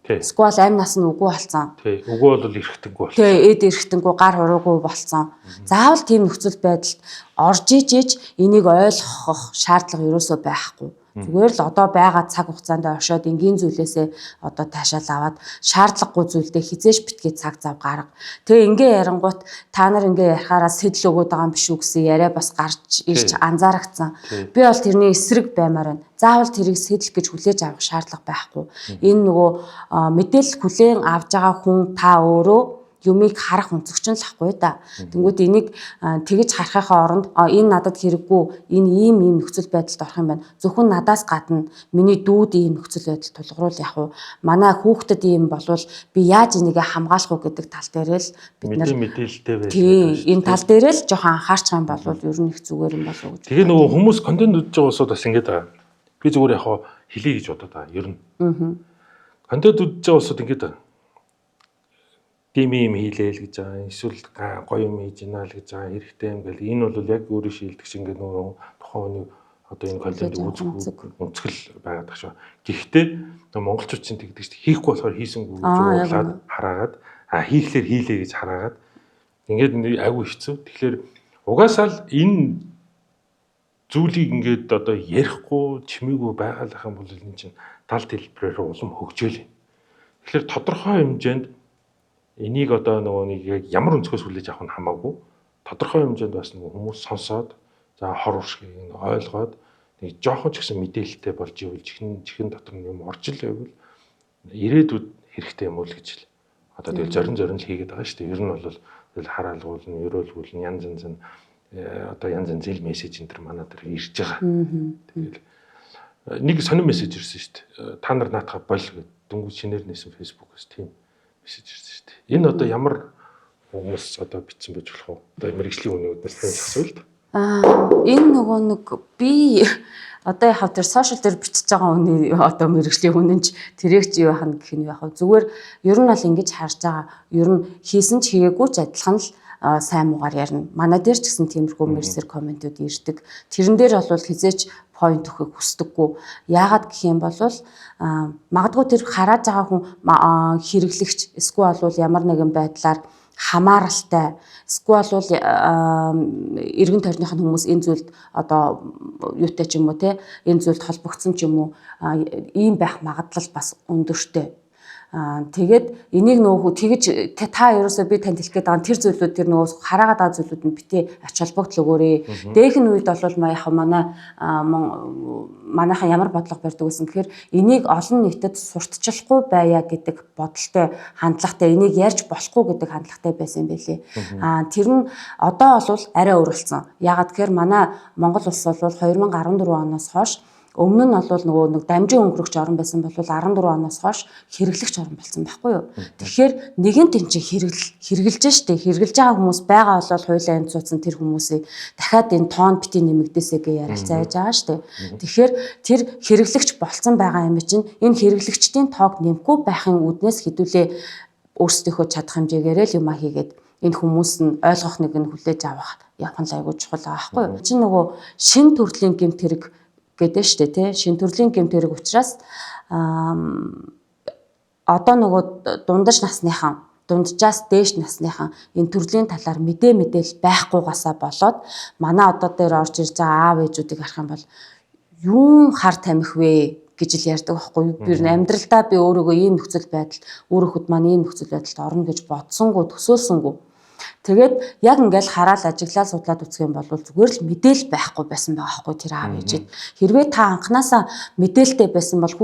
Эсвэл амь нас нь үгүй болсон. Тий. Үгүй бол эргэтэнгүү болсон. Тий, эд эргэтэнгүү гар уруугүй болсон. Заавал тийм нөхцөл байдалд орж ижиж энийг ойлгох шаардлага ерөөсөө байхгүй. Зүгээр л одоо байгаа цаг хугацаанд оршоод энгийн зүйлээсээ одоо таашаал аваад шаардлагагүй зүйлдээ хизээж битгий цаг зав гарга. Тэгээ ингээ ярангуут та нар ингээ ярихаараа сэтэл өгöd байгаа юм биш үү гэсэн яриа бас гарч ирж анзаарагдсан. Би бол тэрний эсрэг баймаар байна. Заавал тэрийг сэтэл гэж хүлээж авах шаардлага байхгүй. Энэ нөгөө мэдээлэл хүлээн авж байгаа хүн та өөрөө юмыг харах өнцөгч нь л ахгүй да. Тэнгүүд энийг тэгэж харахынхаа оронд энэ надад хэрэггүй, энэ ийм нөхцөл байдалд орох юм байна. Зөвхөн надаас гадна миний дүүд ийм нөхцөл байдал тулгаруул яг уу. Манай хүүхдэд ийм болвол би яаж энийг хамгаалах вэ гэдэг тал дээр л бид нар мэдээлэлтэй байх. Тийм, энэ тал дээр л жоохон анхаарч байгаа юм болвол ер нь их зүгээр юм болов уу гэж. Тэгээ нөгөө хүмүүс контент үзэж байгаа усуд бас ингэж байгаа. Би зүгээр яг хэлий гэж бодоод байгаа. Ер нь. Контент үзэж байгаа усуд ингэж байгаа. Дим юм хийлээл гэж байгаа. Эсвэл гоё юм хийж ийна л гэж байгаа. Хэрэгтэй юм гэл. Энэ бол яг өөрөө шилдэг шиг ингээд нөгөө тухайн хүний одоо энэ контент үзэл байгаад байгаа шүү. Гэхдээ монголчууд чинь тэгдэг шүү. Хийхгүй болохоор хийсэнгүй гэж уурлаад хараагаад хийхлээр хийлээ гэж хараагаад ингээд айгүй хэцүү. Тэгэхээр угаасаа л энэ зүйлийг ингээд одоо ярихгүй чимээгүй байгаалах юм бол энэ чинь тал дэлбэрээр улам хөгжөөл. Тэгэхээр тодорхой хэмжээнд энийг одоо нөгөө нэг яг ямар өнцгөөс хүлээж авах нь хамаагүй тодорхой хэмжээнд бас нөгөө хүмүүс сонсоод за хор уршгийг ойлгоод нэг жоохон ч гэсэн мэдээлэлтэй болж ивэл чихэн дотор нь юм орж ил байвал ирээдүйд хэрэгтэй юм уу л гэж л одоо тэгэл зорин л хийгээд байгаа шүү дээ. Ер нь бол тэгэл хараалгуул нь өрөөлгүүл нь янз янз зэл мессеж энэ төр манай дээр ирж байгаа. Тэгэл нэг сонир мессеж ирсэн шүү дээ. Та нар наатаха бол гэдэг дүнгууд шинээр нээсэн фэйсбүүкээс тийм мессеж ирсэн шүү дээ. Энэ одоо ямар хүмүүс одоо бичсэн байж болох вэ? Одоо мэргэжлийн үнээс асуул та. Энэ нөгөө нэг би одоо яхав тэр сошиал дээр бичиж байгаа үний одоо мэргэжлийн үнэнч тэрэг чи юу хана гэх нь яхав зүгээр ер нь бол ингэж харж байгаа. Ер нь хийсэн ч хийгээгүй ч адилхан л сайн муугаар ярина. Манай дээр ч гэсэн тиймэрхүү мерсер комментүүд ирдэг. Тэрэн дээр бол хизээч point өгөхийг хүсдэггүй. Яагаад гэх юм бол магадгүй тэр хараад байгаа хүн хэрэглэгч эсвэл бол ямар нэгэн байдлаар хамааралтай эсвэл бол эргэн тойрных нь хүмүүс энэ зүйлд одоо юутай ч юм уу те энэ зүйлд холбогдсон ч юм уу ийм байх магадлал бас өндөртэй. Тэгээд энийг нөгөө тэгж та ерөөсөө би танд хэлэх гээд байгаа тэр зүйлүүд тэр нөгөө хараагаад байгаа зүйлүүд нь битээ ач холбогдол өгөөрэй. Дээхэн үед бол манайхан ямар бодлого барьдаг гэсэн гэхээр энийг олон нийтэд сурталчлахгүй байя гэдэг бодолтой хандлагатай энийг ярьж болохгүй гэдэг хандлагатай байсан юм байлээ. Тэр нь одоо бол арай өөрчлөлтсөн. Ягаад гэхээр манай Монгол улс бол 2014 оноос хойш өмнө нь бол нөгөө нэг дамжин өнгөрөгч орн байсан бол 14 оноос хойш хэрэглэгч орн болсон байхгүй юу. Тэгэхээр нэгэн тэн чинь хэрэгжилж штэ хэрэгжилж байгаа хүмүүс байгаа бол хуулиа энэ цуцсан тэр хүмүүсийг дахиад энэ тоон бити нэмэгдээсэй гэж ярилцааж байгаа штэ. Тэгэхээр тэр хэрэглэгч болцсон байгаа юм чинь энэ хэрэглэгчдийн тоог нэмэхгүй байхын үднээс хэдүүлээ өөрсдийнхөө чадах хэмжээгээр л юм хийгээд энэ хүмүүс нь ойлгох нэг нь хүлээж авах явах нь айгүй чухал байгаа байхгүй юу. Чи нөгөө шин төрлийн гэмт хэрэг гэдэг штэ тий шин төрлийн гэмт хэрэг учраас одоо нөгөө дундаж насныхан дунджаас дээш насныхан энэ төрлийн талаар мэдээлэл байхгүйгаасаа болоод манай одоо дээр орж ирж байгаа аав ээжүүдийг харах юм бол юун хар тамхи вэ гэж л ярьдаг байхгүй юу. Би амьдралдаа би өөрийгөө ийм нөхцөл байдал өөрөөхөд маань ийм нөхцөл байдалд орно гэж бодсонгүй төсөөлсөнгүй. Тэгээд яг ингээл хараад ажиглаад судлаад үзэх юм бол зүгээр л мэдээл байхгүй байсан байгаа байхгүй тэр аав ээжэд. Хэрвээ та анханасаа мэдээлэлтэй байсан бол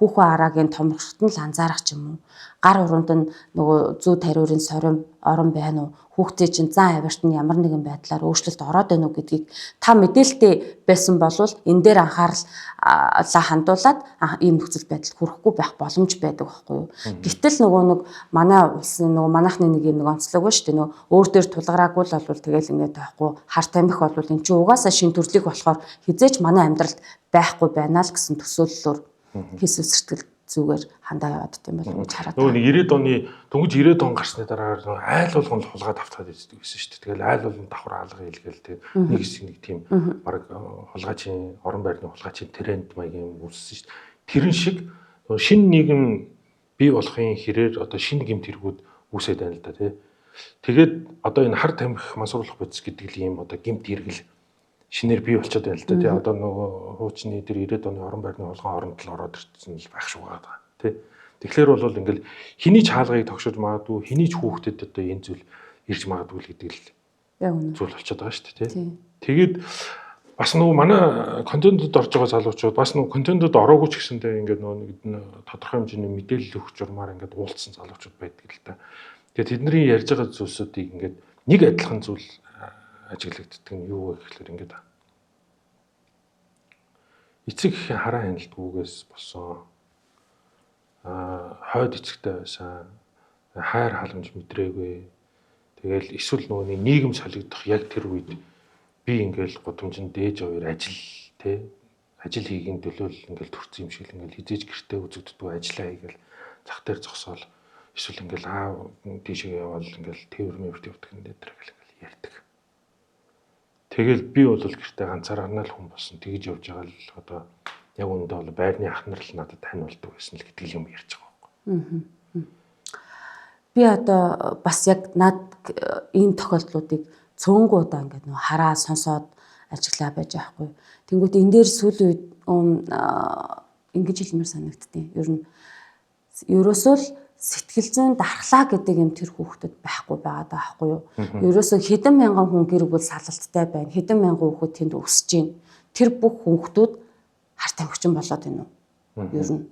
хүүхэн араагийн томрогт нь л анзаарах ч юм уу. Гар уруунд нь нөгөө зүү тариурын сорим орон байна уу? Хүүхдээ чинь зан авирт нь ямар нэгэн байдлаар өөрчлөлт ороод байна уу гэдгийг та мэдээлэлтэй байсан бол энэ дээр анхаарлаа хандуулаад ийм нөхцөл байдалд хүрэхгүй байх боломж байдаг байхгүй юу. Гэтэл нөгөө нэг манай улсын нөгөө манайхны нэг юм нэг онцлог байна шүү дээ. Нөгөө өөр дээр тулгараагүй л бол тэгэл ингээд байхгүй хар тамхи бол эн чинь угаасаа шин төрлийг болохоор хизээч манай амьдралд байхгүй байна л гэсэн төсөөллөөр хийсэн сэтгэл зүгээр хандаа яваад тийм бол гэж хараад. Нөгөө нэг 90-ад оны дөнгөж 90-ад он гарсны дараагаар нөгөө айл болгонд хулгай давтаад ирдэг гэсэн шүү дээ. Тэгэл айл болгонд давхар хаалга хийлгээл тэгээд нэг хэсэг нэг тийм баг хулгайчийн орон байрны хулгайчийн тренд маягийн үүссэн шүү дээ. Тэрэн шиг шинэ нийгэм бий болохын хэрээр одоо шинэ гэмт хэрэгүүд үүсээд байна л да тий. Тэгээд одоо энэ хар тамхи мансууруулах бодис гэдэг ийм одоо гэмт хэрэгэл шинээр бий болчиход байна л да тий. Одоо нөгөө хуучны тэр 90-ад оны орон байрны хулгай оронд л ороод ирсэн л байх шүү байгаа тий. Тэгэхээр бол ингээл хэний ч хаалгыг тогшиж магадгүй хэний ч хүүхдэд одоо энэ зүйл ирж магадгүй л гэдэг л зүйл болчиход байгаа шүү дээ тий. Тэгээд бас нөгөө манай контентэд орж байгаа залуучууд бас нөгөө контентэд ороогүй ч гэсэндээ ингээд нөгөө нэг тодорхой хэмжээний мэдээлэл өгч журмаар ингээд уулзсан залуучууд байдаг л да. Тэгээд тэдний ярьж байгаа зүйлсүүдийг ингээд нэг адилхан зүйл ажиглагддаг нь юу вэ гэхэлэр ингээд эцэг эхийн хараа хяналтгүйгээс болсон хойд эцэгтэй байсан хайр халамж мэдрээгүй тэгэл эсвэл нөгөө нийгэм солигдох яг тэр үед би ингээл гудамжинд дээж хоёр ажил хийгийн төлөөл ингээл төрсөн юм шиг л ингээл хизээж гэртээ үзэгддэг ажиллаа хийгээл зах дээр зогсоол эсвэл ингээл аав тийшээ явал ингээл тээвэр явдаг энэ дээр ингээл ярьдаг. Тэгэл би бол гэртээ ганцаараа л хүн болсон тэгж явж байгаа л одоо яг үүндээ бол байрны ахнар л надад тань болдог гэсэн л гэдэг юм ярьж байгаа байхгүй. Би одоо бас яг над ийм тохиолдлуудыг цөөнгөө удаа ингээд нөө хараа сонсоод ажиглаа байж байхгүй. Тэнгүүт энэ дээр сүүлийн үед ингэж хэлмээр санагдтыг. Ер нь ерөөсөө л сэтгэл зүйн дархлаа гэдэг юм тэр хүүхдэд байхгүй байгаа даахгүй юу. Ерөөсөө хэдэн мянган хүн гэр бүл салалттай байна. Хэдэн мянган хүүхэд тэнд өсөж байна. Тэр бүх хүүхдүүд хар тамхичин болоод байна уу? Ер нь.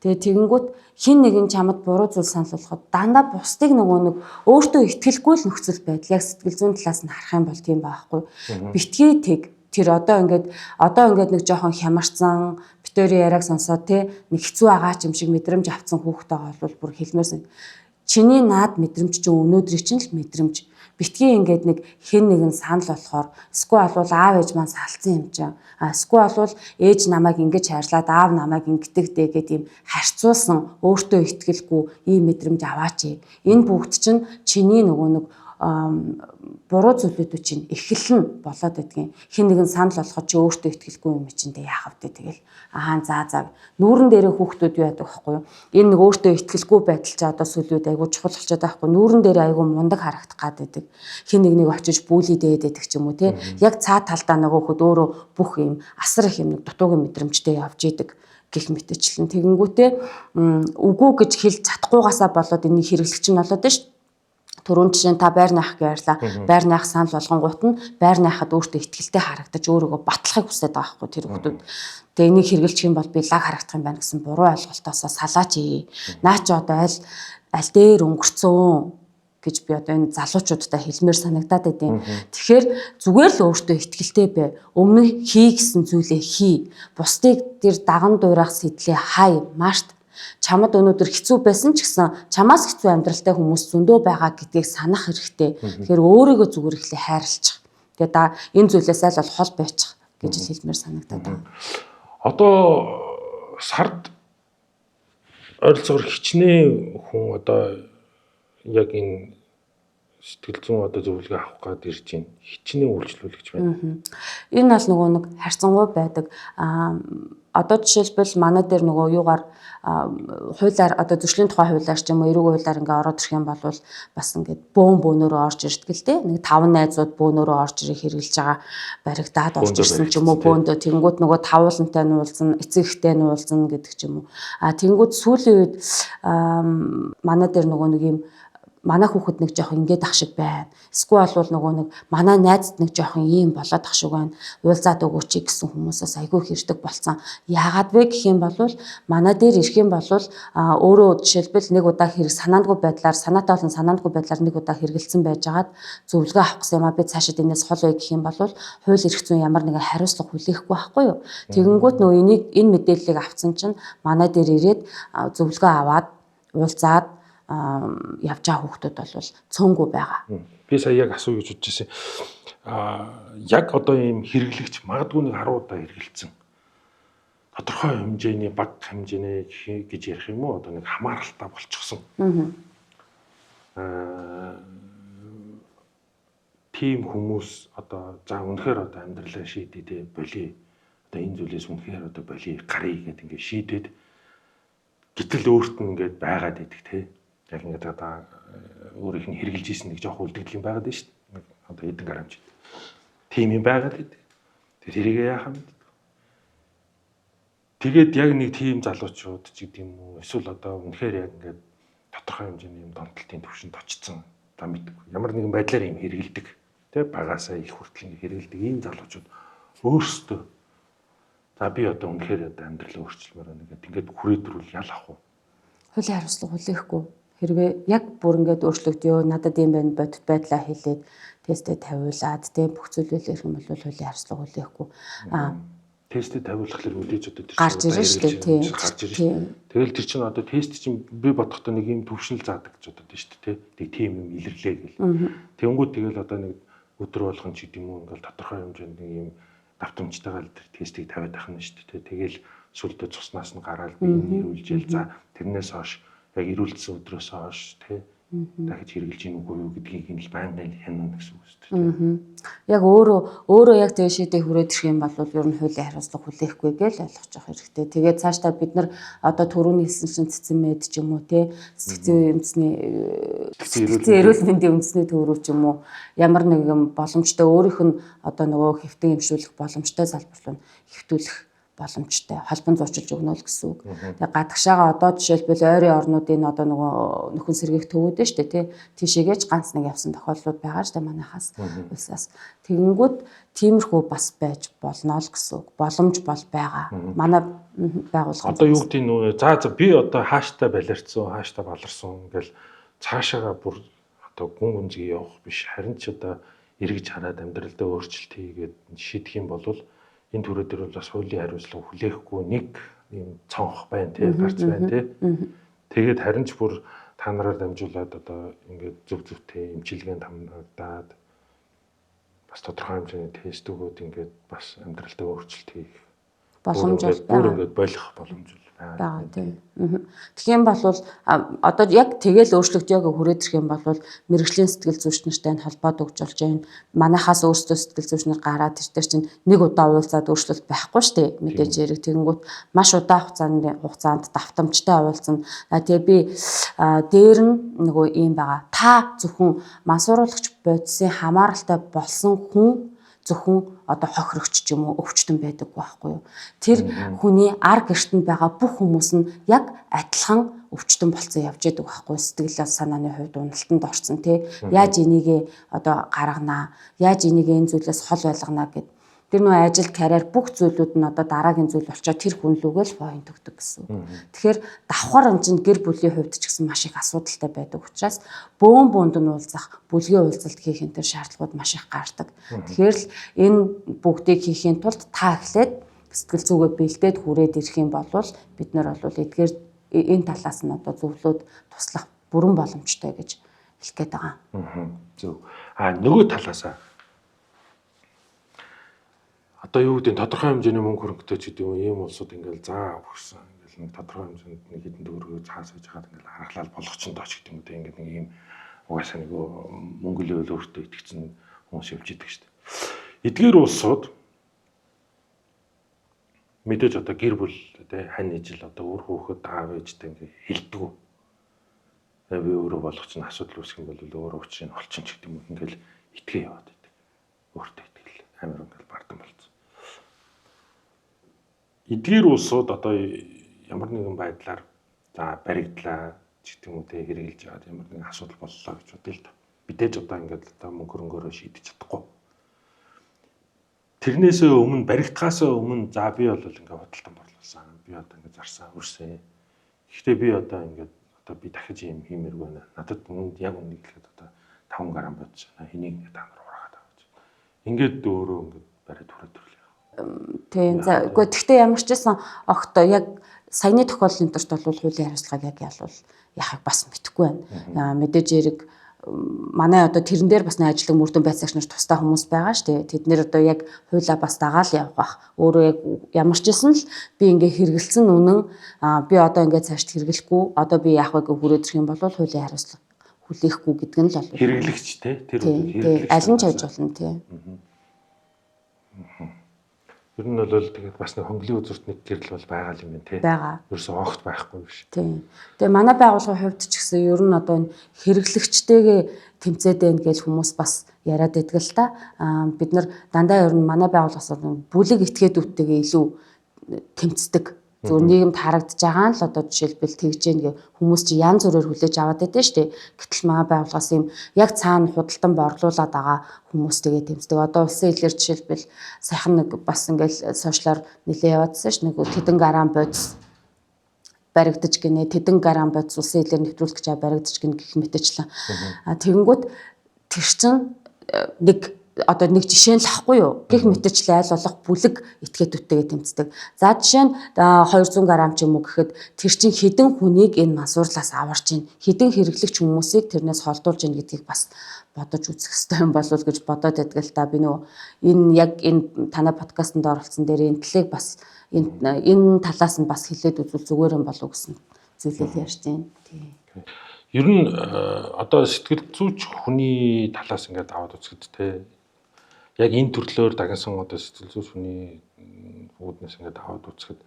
Тэгээ тэгэнгүүт хин нэгэн чамд буруу зүйл санал болгоход дандаа бусдыг нөгөө нэг өөртөө итгэлгүй л нөхцөл байдал яг сэтгэл зүйн талаас нь харах юм бол тийм байхгүй. Битгий тэг тэр одоо ингээд нэг жоохон хямарсан битүүрийн яриаг сонсоод нэг хэцүү агаа ч юм шиг мэдрэмж авцсан хүүхдтэй бол бүр хэлмээрсэн. Чиний наад мэдрэмж чинь өнөөдрийг чинь л мэдрэмж. Битгий ингээд нэг хэн нэгэн санал болохоор эсвэл бол аав ээж маань салцсан юм чинь. Эсвэл бол ээж намайг ингэж хайрлаад аав намайг ингэдэг гэдэг ийм харьцуулсан өөртөө итгэлгүй ийм мэдрэмж аваач. Энэ бүгд чинь чиний нөгөө нэг буруу зүйлүүд чинь эхэлнэ болоод байдгийн. Хин нэгэн санал болгоход чи өөртөө итгэлгүй юм чинь тэг яах вэ тэгэл. За нүүрэн дээрээ хүүхдүүд юу яадаг байхгүй юу? Энэ нэг өөртөө итгэлгүй байдал чи одоо сүлүүд айгуу чухал болчиход байгаа байхгүй. Нүүрэн дээрээ айгуу мундаг харагдах гад байдаг. Хин нэг очиж бүлийдээд байдаг ч юм уу те. Яг цаа талдаа нөгөө хөхд өөрөө бүх юм асар их юм дутуугийн мэдрэмжтэй явж идэг гэх мэтчлэн тэгэнгүүтээ үгүй гэж хэлж чадахгүйгаасаа болоод энийг хэрэглэгч нь болоод шүү. Түрүүн жишээ нь та байрнаах ярьлаа. Байрнаах санал болгонгууд нь байрнаахад өөртөө итгэлтэй харагдаж өөрийгөө батлахыг хүсэж байгаа байхгүй тэр хүмүүс. Тэгээ энийг хэрэглэх юм бол би лаг харагдах юм байна гэсэн буруу ойлголтоосоо салаач. Наа чи одоо аль дээр өнгөрцөн гэж би одоо энэ залуучуудтай хэлмээр санагдаад байдیں۔ Тэгэхээр зүгээр л өөртөө итгэлтэй бай. Өмнө хий гэсэн зүйлээ хий. Бусдыг тэр даган дуурайх сэтлээ хай. Маш чамд өнөөдөр хэцүү байсан ч гэсэн чамаас хэцүү амьдралтай хүмүүс зөндөө байгаа гэдгийг санах хэрэгтэй. Тэгэхээр өөрийгөө зүгээр ихлэ хайрлах. Тэгээ энэ зүйлээс аль бол хол байчих гэж хэлмээр санагдаад байна. Одоо сард ойролцоогоор хичнээн хүн одоо яг энэ сэтгэл зүйн одоо зөвлөгөө авах гээд ирж байна. Хичнээн үйлчлүүлэгч байна. Энэ бол нөгөө нэг харьцангуй байдаг. Одоо жишээлбэл манай дээр нөгөө юугаар хуулиар одоо зөрчлийн тухай хуулиар ч юм уу эрүүг хуулиар ингээ ороод ирэх юм бол бас ингээд бөөнөрөө орж ирдэг л дээ. Нэг 5 найзууд бөөнөрөө орж ирэх хэрэгжилж байгаа баригдаад орж ирсэн ч юм уу бөөндөө тэнгууд нөгөө тавуулантай нуулзан эцэг ихтэй нуулзан гэдэг ч юм уу. Тэнгууд сүүлийн үед манай дээр нөгөө нэг юм манай хүүхэд нэг жоох ингээд ах шиг байна. Эсвэл бол нөгөө нэг манай найзд нэг жоох ийм болоод ах шиг байна. Уулзаад өгөөч гэсэн хүмүүсээс айгүй хэрдэг болцсон. Яагаад вэ гэх юм бол манай дээр ирэх юм бол өөрөө жишээлбэл нэг удаа хэрэг санаандгүй байдлаар санаатай болон санаандгүй байдлаар нэг удаа хэрэгэлсэн байжгаад зөвлөгөө авах гэсэн юм а би цаашид энэс хол бай гэх юм бол хууль эрх зүйн ямар нэгэн хариуцлага хүлээхгүй байхгүй юу. Тэгэнгүүт нөгөө энэ мэдээллийг авцсан чинь манай дээр ирээд зөвлөгөө аваад уулзаад явж байгаа хүүхдүүд бол цөөнгүй байгаа. Би сая яг асуу гэж бодож байсан. Яг одоо ийм хэрэглэгч магадгүй нэг 10 удаа хэрэгэлсэн. Тодорхой хэмжээний баг хэмжээний гэж ярих юм уу? Одоо нэг хамааралтай болчихсон. Тим хүмүүс одоо за үнэхээр одоо амьдралаа шийдээ болий. Одоо энэ зүйлээс үнэхээр одоо болий гарыг гэдэг ингээд шийдээд гэтэл өөрт нь ингээд байгаад идэг те. Яг ингээд одоо өөрийнх нь хэрглэж ийсэн нэг жоох үлдэгдэл юм байгаад байна шүү дээ. Одоо эдэн гарамж. Тим юм байгаад идэг. Тэр тэрийг яах юм бэ? Тэгээд яг нэг тим залуучууд ч гэдэг юм уу эсвэл одоо үнэхээр яг ингээд тодорхой хэмжээний юм донтолтын төвшөнд очсон. Та мэдгүй. Ямар нэгэн байдлаар юм хэргэлдэг. Тэ багасаа их хүртэл хэргэлдэг ийм залуучууд өөрсдөө за би одоо үнэхээр одоо амьдралаа өөрчилмөр байна гэдэг ингээд хүрээдрүүл ял авах уу? Хуулийн хариуцлага хүлээхгүй. Хэрвээ яг бүр ингээд өөрчлөгдөё надад юм байна бодит байдлаа хэлээд тестээ тавиулаад тэ бүх зүйлээ ирэх юм бол хуулийн хариуцлага хүлээхгүй. Тестээ тавиулахлаар үлээж одоо тэр гарч ирж шүү дээ. Гарч ирж. Тэгэл тэр чинь одоо тест чинь би бодохдоо нэг юм төвшинл заадаг гэж бодод байна шүү дээ. Тэг тийм юм илэрлээ гэл. Тэнгүүд тэгэл одоо нэг өдөр болгон ч гэдэм үү ингээл тодорхой хэмжээнд нэг юм давтамжтайгаар тэр тестийг тавиад байх нь шүү дээ. Тэгэл сүлдө цуснаас нь гараад би нэрүүлжээл за тэрнээс хойш яг ирүүлсэн өдрөөс хойш тий дахиж хэрэгжилж гин үгүй юу гэдгийг л байнгын хянана гэсэн үг шүү дээ. Яг өөрөө яг тэгээ шийдээ хүрээд ирэх юм бол ер нь хуулийн хариуцлага хүлээхгүй гэж ойлгож явах хэрэгтэй. Тэгээд цаашдаа бид нар одоо түрүүний хэлсэн чинь цэцэн мэд ч юм уу тий сэтгцэн эрүүл мэндийн үндэсний төөрөв ч юм уу ямар нэгэн боломжтой өөрийнх нь одоо нөгөө хэвтэн эмшүүлэх боломжтой залбирлуу хэвтүүлэх боломжтой холбон зуучилж өгнө л гэсэн үг. Тэгээ гадагшаага одоо жишээлбэл ойрын орнуудын одоо нөгөө нөхөн сэргийх төвүүд шүү дээ тий. Тийшээгээч ганц нэг явсан тохиолдлууд байгаа шүү дээ манайхаас улсаас. Тэгэнгүүт тиймэрхүү бас байж болно л гэсэн үг. Боломж бол байгаа. Манай байгууллага. Одоо юу гэдэг нь за би одоо хааштай балерцсан, хааштай баларсан ингээл цаашаага бүр одоо гүн гүнзгий явах биш. Харин ч одоо эргэж хараад амьдралдаа өөрчлөлт хийгээд шийдэх юм бол энэ төрөө дээр бол бас хуулийн хариуцлага хүлээхгүй нэг юм цонх байна тий гарц байна тий. Тэгээд харин ч бүр та нараар дамжуулаад одоо ингээд зөв зөвтэй эмчилгээнд хамрагдаад бас тодорхой хэмжээний тест өгөөд ингээд бас амьдралдаа өөрчлөлт хийх боломж бол бүр ингээд болох боломж байгаа тийм. Тэгэх юм бол одоо яг тэгэл өөрчлөгдөж хүрээд ирэх юм бол мэрэгжлийн сэтгэл зүйч нартай холбоод өгч болж байна. Манайхаас өөрсдөө сэтгэл зүйч нар гараад тэр чинь нэг удаа уулзаад өөрчлөлт байхгүй шүү дээ. Мэдээж хэрэг тэгэнгүүт маш удаан хугацаанд давтамжтай уулзна. Тэгээ би дээр нь нөгөө юм байгаа. Та зөвхөн мансууруулагч бодисын хамааралтай болсон хүн зөвхөн одоо хохирогч ч юм уу өвчтөн байдаг байхгүй юу. Тэр хүний ар гэртэнд байгаа бүх хүмүүс нь яг адилхан өвчтөн болцсон явж байдаг байхгүй юу. Сэтгэл санааны хувьд уналтанд орсон тий. Яаж энийг одоо гарганаа, яаж энийг энэ зүйлээс хол байлганаа гэд. Тэр нөө ажил, карьер бүх зүйлүүд нь одоо дараагийн зүйл болчоо тэр хүн лүгөө л point өгдөг гэсэн. Тэгэхээр давхар энэ чинь гэр бүлийн хувьд ч гэсэн маш их асуудалтай байдаг учраас бөөнд нь уулзах, бүлгийн уулзалт хийх энэ төр шаардлагууд маш их гардаг. Тэгэхээр л энэ бүгдийг хийхийн тулд та эхлээд сэтгэл зүгээ бэлдээд хүрээд ирэх юм бол бид нар бол эдгээр энэ талаас нь одоо зөвлөд туслах бүрэн боломжтой гэж хэлэх гээд байгаа. Зөв. Нөгөө талаасаа одоо юу гэдэг тодорхой хэмжээний мөнгө хөрөнгөтэй ч гэдэг юм ийм улсууд ингээл заа өгсөн. Ингээл нэг тодорхой хэмжээнд нэг хэдэн төгрөгөө цаас хийж хагаад ингээл харгалал болгочихсон дооч гэдэг юм үү. Ингээд нэг ийм угаасаа нэг мөнгө лөөл өөртөө итгэцэн хүмүүс явж идэг шүү дээ. Эдгээр улсууд мэдээж одоо гэр бүл тэ хань ижил одоо өөр хөөхөд аав ээжтэй ингээд хилдэг. Тэгээ би өөрөө болгоч нь асуудал үүсэх юм бол өөрөө учрыг олчин ч гэдэг юм ингээл итгээ яваад байдаг. Өөртөө итгэл амар ингээл бардам болцсон. Эдгээр улсууд одоо ямар нэгэн байдлаар за баригдлаа ч гэдэг юм уу те хэрэгжилж аваад ямар нэгэн асуудал боллоо гэж бодъё л да. Мэдээж одоо ингээд одоо мөнгө хөрөнгөөрөө шийдэж чадахгүй. Тэрнээсээ өмнө баригдахаасаа өмнө за би бол ингээд худалдан борлуулсан. Би одоо ингээд зарсан үрсээ. Гэхдээ би одоо ингээд одоо би дахиж юм хиймээргүй байна. Надад мөнгө яг үнэ хэлэхэд одоо 5 грамм бодож байна. Энийг ингээд амар ураагаад авч. Ингээд өөрөө ингээд бариад хүрээд төрлөө. Тийм. За үгүй тэгтээ ямар ч байсан огтоо яг саяны тохиолдлын төрт бол хуулийн хариуцлагыг яг ялвал яхаг бас мэдэхгүй байна. Мэдээж хэрэг манай одоо тэрэн дээр бас нэг ажиллаг мөрдөн байцаагч нар тустай хүмүүс байгаа шүү дээ. Тэд нэр одоо яг хуулиа бас дагаал явах бах. Өөрөө яг ямар ч байсан л би ингээ хэрэгэлсэн үнэн би одоо ингээ цаашд хэрэглэхгүй. Одоо би яах вэ гэж хүрээд ирэх юм бол хуулийн хариуцлага хүлээхгүй гэдэг нь л бол хэрэглэгч те тэр хэрэглэгч аль нь ч ажиж болно тий. Ер нь бол тэгээд бас нэг хонглын үзүүрт нэг гэрэл бол байгаа юм байна тий. Байгаа. Ерөөсөө огт байхгүй биш. Тийм. Тэгээ манай байгууллагын хувьд ч гэсэн ер нь одоо энэ хэрэглэгчтэйгээ тэмцээд байна гэж хүмүүс бас яриад байдаг л та. Бид нар дандаа ер нь манай байгууллагаас бүлэг этгээдүүдтэйгээ илүү тэмцдэг. Зөв нийгэмд харагдаж байгаа нь л одоо жишээлбэл тэгж гэнгээ хүмүүс чи янз бүрээр хүлээж аваад байдсан шүү дээ. Гэтэл манай байгууллагаас юм яг цаана худалдан борлуулад байгаа хүмүүстэйгээ тэмцдэг. Одоо улсын хэлээр жишээлбэл сайхан нэг бас ингээл сошиалар нэлээ яваадсан ш. Нэг тэдэн грамм бодис баригдаж гинэ. Тэдэн грамм бодис улсын хэлээр нэвтрүүлэх гэж баригдаж гинэ гэх мэтчлэн. Тэгэнгүүт тэр чин нэг одоо нэг жишээ нь л ахгүй юу гэх мэтчлээ айл болох бүлэг этгээдүүдтэйгээ тэмцдэг. За жишээ нь 200 грамм ч юм уу гэхэд тэр чинь хэдэн хүнийг энэ мансуурлаас аварч ийн хэдэн хэрэглэгч хүмүүсийг тэрнээс холдуулж ийн гэдгийг бас бодож үзэх хэрэгтэй юм болов уу гэж бодоод байдаг л та. Би нөгөө энэ яг энэ танай подкастт оролцсон дээр энэ талыг бас энэ талаас нь бас хэлээд үзвэл зүгээр юм болов уу гэсэн зүйлээ ярьж байна. Тийм. Ер нь одоо сэтгэл зүйч хүний талаас ингээд аваад үзэхэд те яг энэ төрлөөр дагнсан одоо сэтгэл зүйч хүний үүднээс ингээд аваад үзэхэд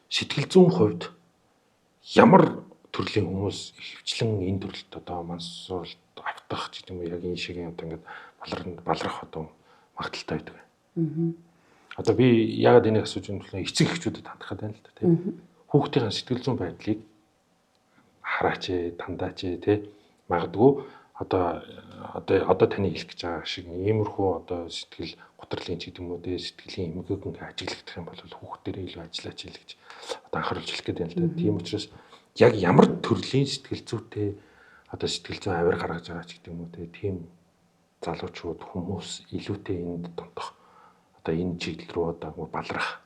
сэтгэл зүйн хувьд ямар төрлийн хүмүүс ихвчлэн энэ төрлөлт одоо мансуулалт автах гэдэг юм уу яг энэ шиг юм одоо ингээд баларах одоо магадaltaй байдаг. Одоо би ягаад энийг асууж байгаа юм бэ? Эцэг эхчүүдэд хандхад байна л да тийм. Хүүхдийн сэтгэл зүйн байдлыг хараач тандаач тий магадгүй одоо таны хэлэх гэж байгаа шиг иймэрхүү одоо сэтгэл гутралын ч гэдэг юм уу тий сэтгэлийн эмгэг ингээ ажиглагдах юм бол хүүхдүүдээ илүү ажиллаач гэж одоо анхааруулж хэлэх гээд байна л да. Тийм учраас яг ямар төрлийн сэтгэл зүйтэй одоо сэтгэл зүйн авир гаргаж байгаа ч гэдэг юм уу тийм залуучууд хүмүүс илүүтэй энд томдох одоо энэ чиглэл рүү одоо баларах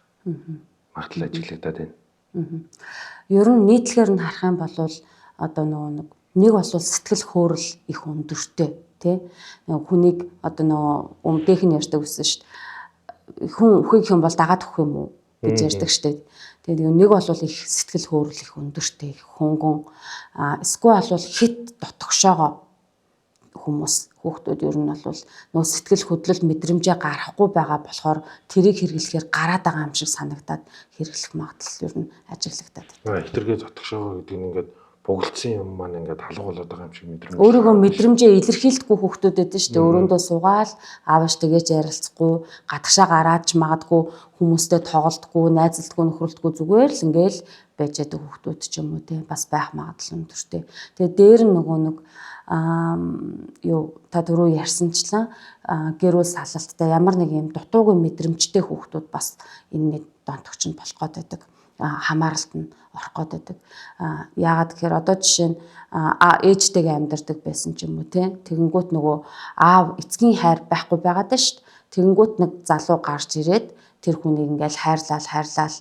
магадлал ажиглагдаад байна. Ер нь нийтлэгээр нь харах юм бол одоо нэг бол сэтгэл хөөрөл их өндөртэй тий хүнийг одоо өмдөөх нь ярьдаг гэсэн шүү дээ. Хүн үхэх юм бол дагаад өгөх юм уу? гэж ярьдаг штеп. Тэгээд нэг бол их сэтгэл хөөрөл их өндөртэй, их хөнгөн. Эсвэл бол хит дотгошоогоо хүмүүс хүүхдүүд ер нь бол нөө сэтгэл хөдлөл мэдрэмжээ гарахгүй байгаа болохоор тэрийг хэрэглэхээр гараад байгаа юм шиг санагдаад хэрэглэх магадлал ер нь ажиглагдаад байна. Хитргээ зотгошоо гэдэг нь ингээд бугалцсан юм маань ингээд алга болоод байгаа юм шиг мэдрэмж. Өөрийгөө мэдрэмжээ илэрхийлдэггүй хүүхдүүд байдаг шүү дээ. Өрөөндөө суугаал аавч тэгэж ярилцахгүй, гадагшаа гараад ч магадгүй хүмүүстэй тоглодгүй, найзалдаггүй, нөхрөлдөггүй зүгээр л ингээл байж байгаа хүүхдүүд ч юм уу те бас байх магадлал өндөртэй. Тэгээ дээр нь нөгөө нэг та түрүү ярьсанчлан гэр бүл салалттай ямар нэг юм дутуугүй мэдрэмжтэй хүүхдүүд бас энэ нэг донтогч нь болох гээд байдаг. Хамааралт нь орох гээд байдаг. Яагаад гэхээр одоо жишээ нь ээжтэйгээ амьдардаг байсан ч юм уу те. Тэгэнгүүт нөгөө аав эцгийн хайр байхгүй байгаад байна шүү дээ. Тэгэнгүүт нэг залуу гарч ирээд тэр хүнийг ингээл хайрлал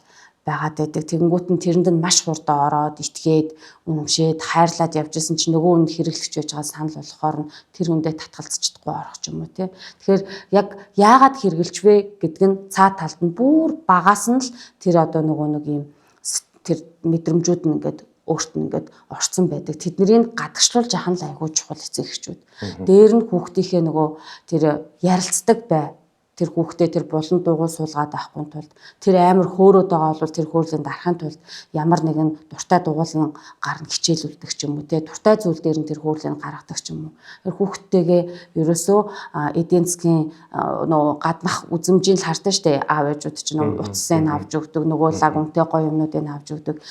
байгаад байдаг. Тэгэнгүүт нь тэрэнд нь маш хурдан ороод итгээд үнэмшээд хайрлаад явж исэн чинь нөгөө хүн хэрэглэгч байж байгаа санал болохоор нь тэр хүндээ татгалзчихдаггүй орох ч юм уу те. Тэгэхээр яг яагаад хэрэглэж вэ гэдг нь цаа талд нь бүр багаас нь л тэр одоо нөгөө нэг юм тэр мэдрэмжүүд нь ингээд өөрт нь ингээд орцсон байдаг. Тэднийг гадагшлуулж яхан л айгүй чухал эцэг эхчүүд. Дээр нь хүүхдийнхээ нөгөө тэр ярилцдаг бай. Тэр хүүхдээ тэр булан дуугүй суулгаад авахгүй тулд тэр амар хөөрөөд байгаа бол тэр хөөрлийн дарахын тулд ямар нэгэн дуртай дугуулгын гарна хичээлүүлдэг ч юм уу те дуртай зүйл дээр нь тэр хөөрлийн гаргадаг ч юм уу. Тэр хүүхдтэйгээ ерөөсөө эдийн засгийн нөгөө гаднах үзмжийн л хардаг штэ аав ээжүүд чинь утасын авч өгдөг нөгөө лаг үнэтэй гоё юмнуудыг авч өгдөг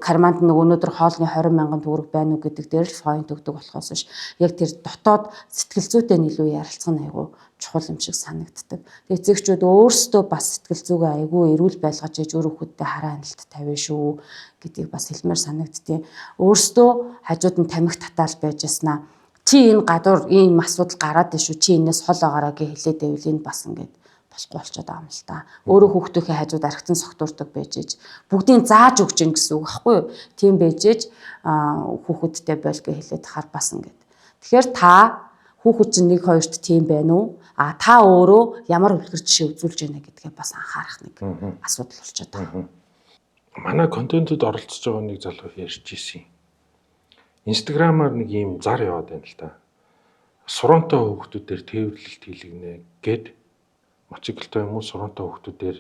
карманд нэг өнөөдөр хоолны 20,000 төгрөг байна уу гэдэг дээр л фойнт өгдөг болохоос биш яг тэр дотоод сэтгэл зүйтэй илүү ярилцах нь айгу чухал юм шиг санагддаг. Тэгээ эцэгчүүд өөрсдөө бас сэтгэл зүгээ айгүй эрүүл байлгаж ээж өөр хүүхэдтэй хараа хяналт тавина шүү гэдгийг бас хэлмээр санагдтiin. Өөрсдөө хажууд нь тамхи татаал байж яснаа. Чи энэ гадуур ийм асуудал гараад байна шүү. Чи энэс хол байгаараа гэж хэлээд байвал энэ бас ингээд болохгүй болчиход байгаа юм л та. Өөрөө хүүхдийнхээ хажууд архитан согтуурдаг байж ээж бүгдийг зааж өгч ин гэсэн үг байхгүй юу? Тийм байж ээж хүүхэдтэй бойл гэж хэлээд хар бас ингээд. Тэгэхээр та хүүхэд чинь 1-2-т тийм байна уу? Та өөрөө ямар үлгэр жишээ үзүүлж байна гэдгээ бас анхаарах нэг асуудал болчиход байгаа. Манай контентэд оролцож байгаа нэг залуу ярьж ирсэн. Инстаграмаар нэг ийм зар яваад байна л та. Сурантай хүүхдүүдээр тээвэрлэлт хийлгэнэ гэд мотоциклтай юм уу сурантай хүүхдүүдээр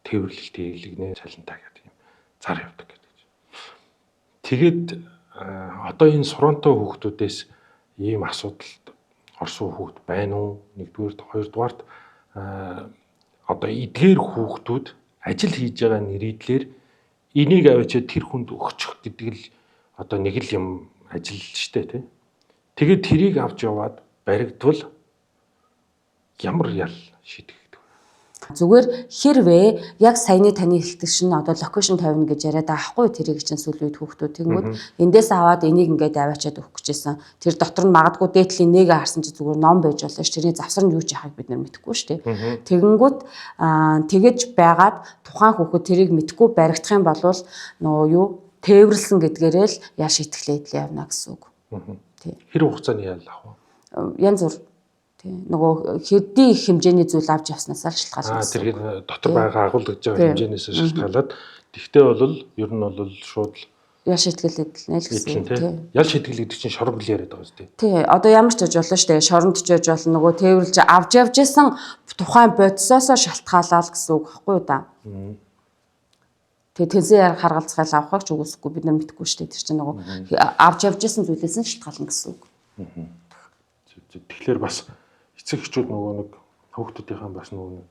тээвэрлэлт хийлгэнэ цалинтаа гэдэг юм зар явдаг гэдэг. Тэгээд одоо энэ сурантай хүүхдүүдээс ийм асуудалд орсон хүүхд байна уу? Нэгдүгээрт, хоёрдугаарт одоо эдгээр хүүхдүүд ажил хийж байгаа нэрийдлэр энийг авчиад тэр хүнд өгчих гэдэг л одоо нэг л юм ажил штэ тий. Тэгээд тэрийг авч яваад баригдвал ямар ял шийдэх гэдэг. Зүгээр хэрвээ яг саяны таны хэлдэг шин одоо локейшн тавина гэж яриад байгаа хгүй тэрийг чинь сүүл үед хүүхдүүд тэнгүүд эндээс аваад энийг ингээд аваачаад өгөх гэжсэн. Тэр дотор нь магадгүй дээдлийн нэгэ харсан чи зүгээр ном байж болно ш. Тэрний завсар нь юу ч яхаг бид нар мэдэхгүй шүү дээ. Тэгэнгүүт тэгэж байгаад тухайн хүүхэд тэрийг мэдэхгүй баригдах юм бол нөгөө юу тээвэрлсэн гэдгээрээ л яа шийтгэлээ явна гэсэн үг. Тий. Хэр хугацааны ял авах вэ? Янз бүр нөгөө хэдий их хэмжээний зүйл авч явснаас шалтгаална. Тэр дотор байгаа агуулгаж байгаа хэмжээнээс шалтгаалаад тэгтээ бол ер нь бол шууд ял шийтгэлээд л гэсэн тийм. Ял шийтгэлээд чинь шоронд л яриад байгаа шүү дээ. Тий. Одоо ямар ч ажил болно шүү дээ. Шоронд ч ажил болно. Нөгөө тээвэрлж авч явж исэн тухайн бодисоосоо шалтгаалаад гэсэн үг байхгүй юу да. Тэгээ тэнцээ харгалзгаал авахыг ч үгүйсэхгүй бид нар мэдэхгүй шүү дээ. Тэр чинь нөгөө авч явж исэн зүйлээс нь шалтгаална гэсэн үг. Тэгэхээр бас эцэг эхчүүд нөгөө нэг хүүхдүүдийнхэн бас нөгөө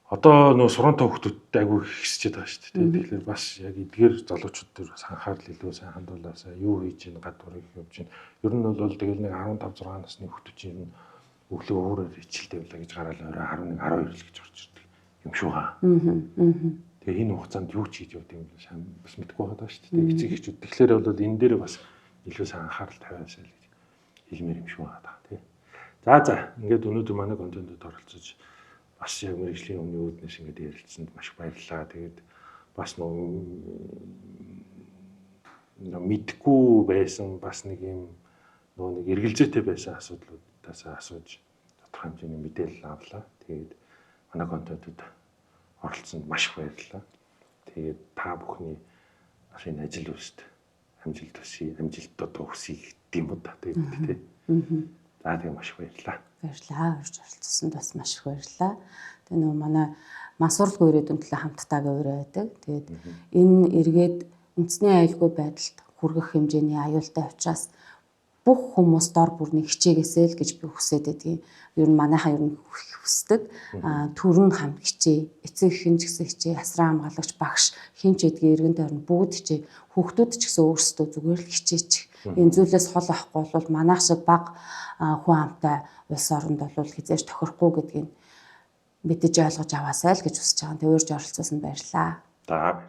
одоо нөгөө сурантай хүүхдүүдтэй айгүй ихсчихэд байгаа шүү дээ. Тэгэхээр бас яг эдгээр залуучууд дээр бас анхаарал илүү сайн хандуулаасаа юу хийж ийн гадуурх явж ийн. Ер нь бол тэгэл нэг 15 6 насны хүүхдүүд чинь өглөө өөрөөр ичилтэй байлаа гэж гараал орой 11 12 л гэж орж ирдэг юм шүү гаа. Тэгээ энэ хугацаанд юу ч хийж явд юм бас мэдэхгүй байгаа шүү дээ. Эцэг эхчүүд тэгэхээр бол энэ дээр бас илүү сайн анхаарал тавиасаа л гэж хэлмээр юм шүү байгаа тий. За ингээд өнөөдөр манай контентэд оролцож бас яг мэргэжлийн өмнө үүднээс ингээд ярилцсанд маш баярлалаа. Тэгээд бас мэдгүй байсан бас нэг юм нэг эргэлзээтэй байсан асуудлуудаас асууж тодорхой хэмжээний мэдээлэл авлаа. Тэгээд манай контентэд оролцсонд маш их баярлалаа. Тэгээд та бүхний энэ ажил үйлсэд амжилт төсөй, амжилтууд өсөй гэдэм үү та тэгээд тий. За тэгээд маш их баярлалаа. Баярлалаа. Урьж оролцсонд бас маш их баярлалаа. Тэгээ нөгөө манай мансуурлгүй ирээдүйн төлөө хамттайгаа өөрөө байдаг. Тэгээд энэ эргээд үндэсний аюулгүй байдалд хүргэх хэмжээний аюултай учраас бүх хүмүүс дор бүрний хичээгээсэй л гэж би хүсээд байдгийг. Ер нь манайхаа ер нь хүсдэг. Төрөн хамт хичээ, эцэг эхийн ч гэсэн хичээ, асран хамгаалагч багш хинч эдгийн эргэн тойрон бүгд хичээ. Хүүхдүүд ч гэсэн өөрсдөө зүгээр л хичээчих. Энэ зүйлээс хол авахгүй бол манайх шиг баг хүн амтай улс оронд бол хизээж тохирохгүй гэдгийг мэдэж ойлгож аваасай л гэж хүсэж байгаа. Тэ урьж оролцсон баярлалаа. За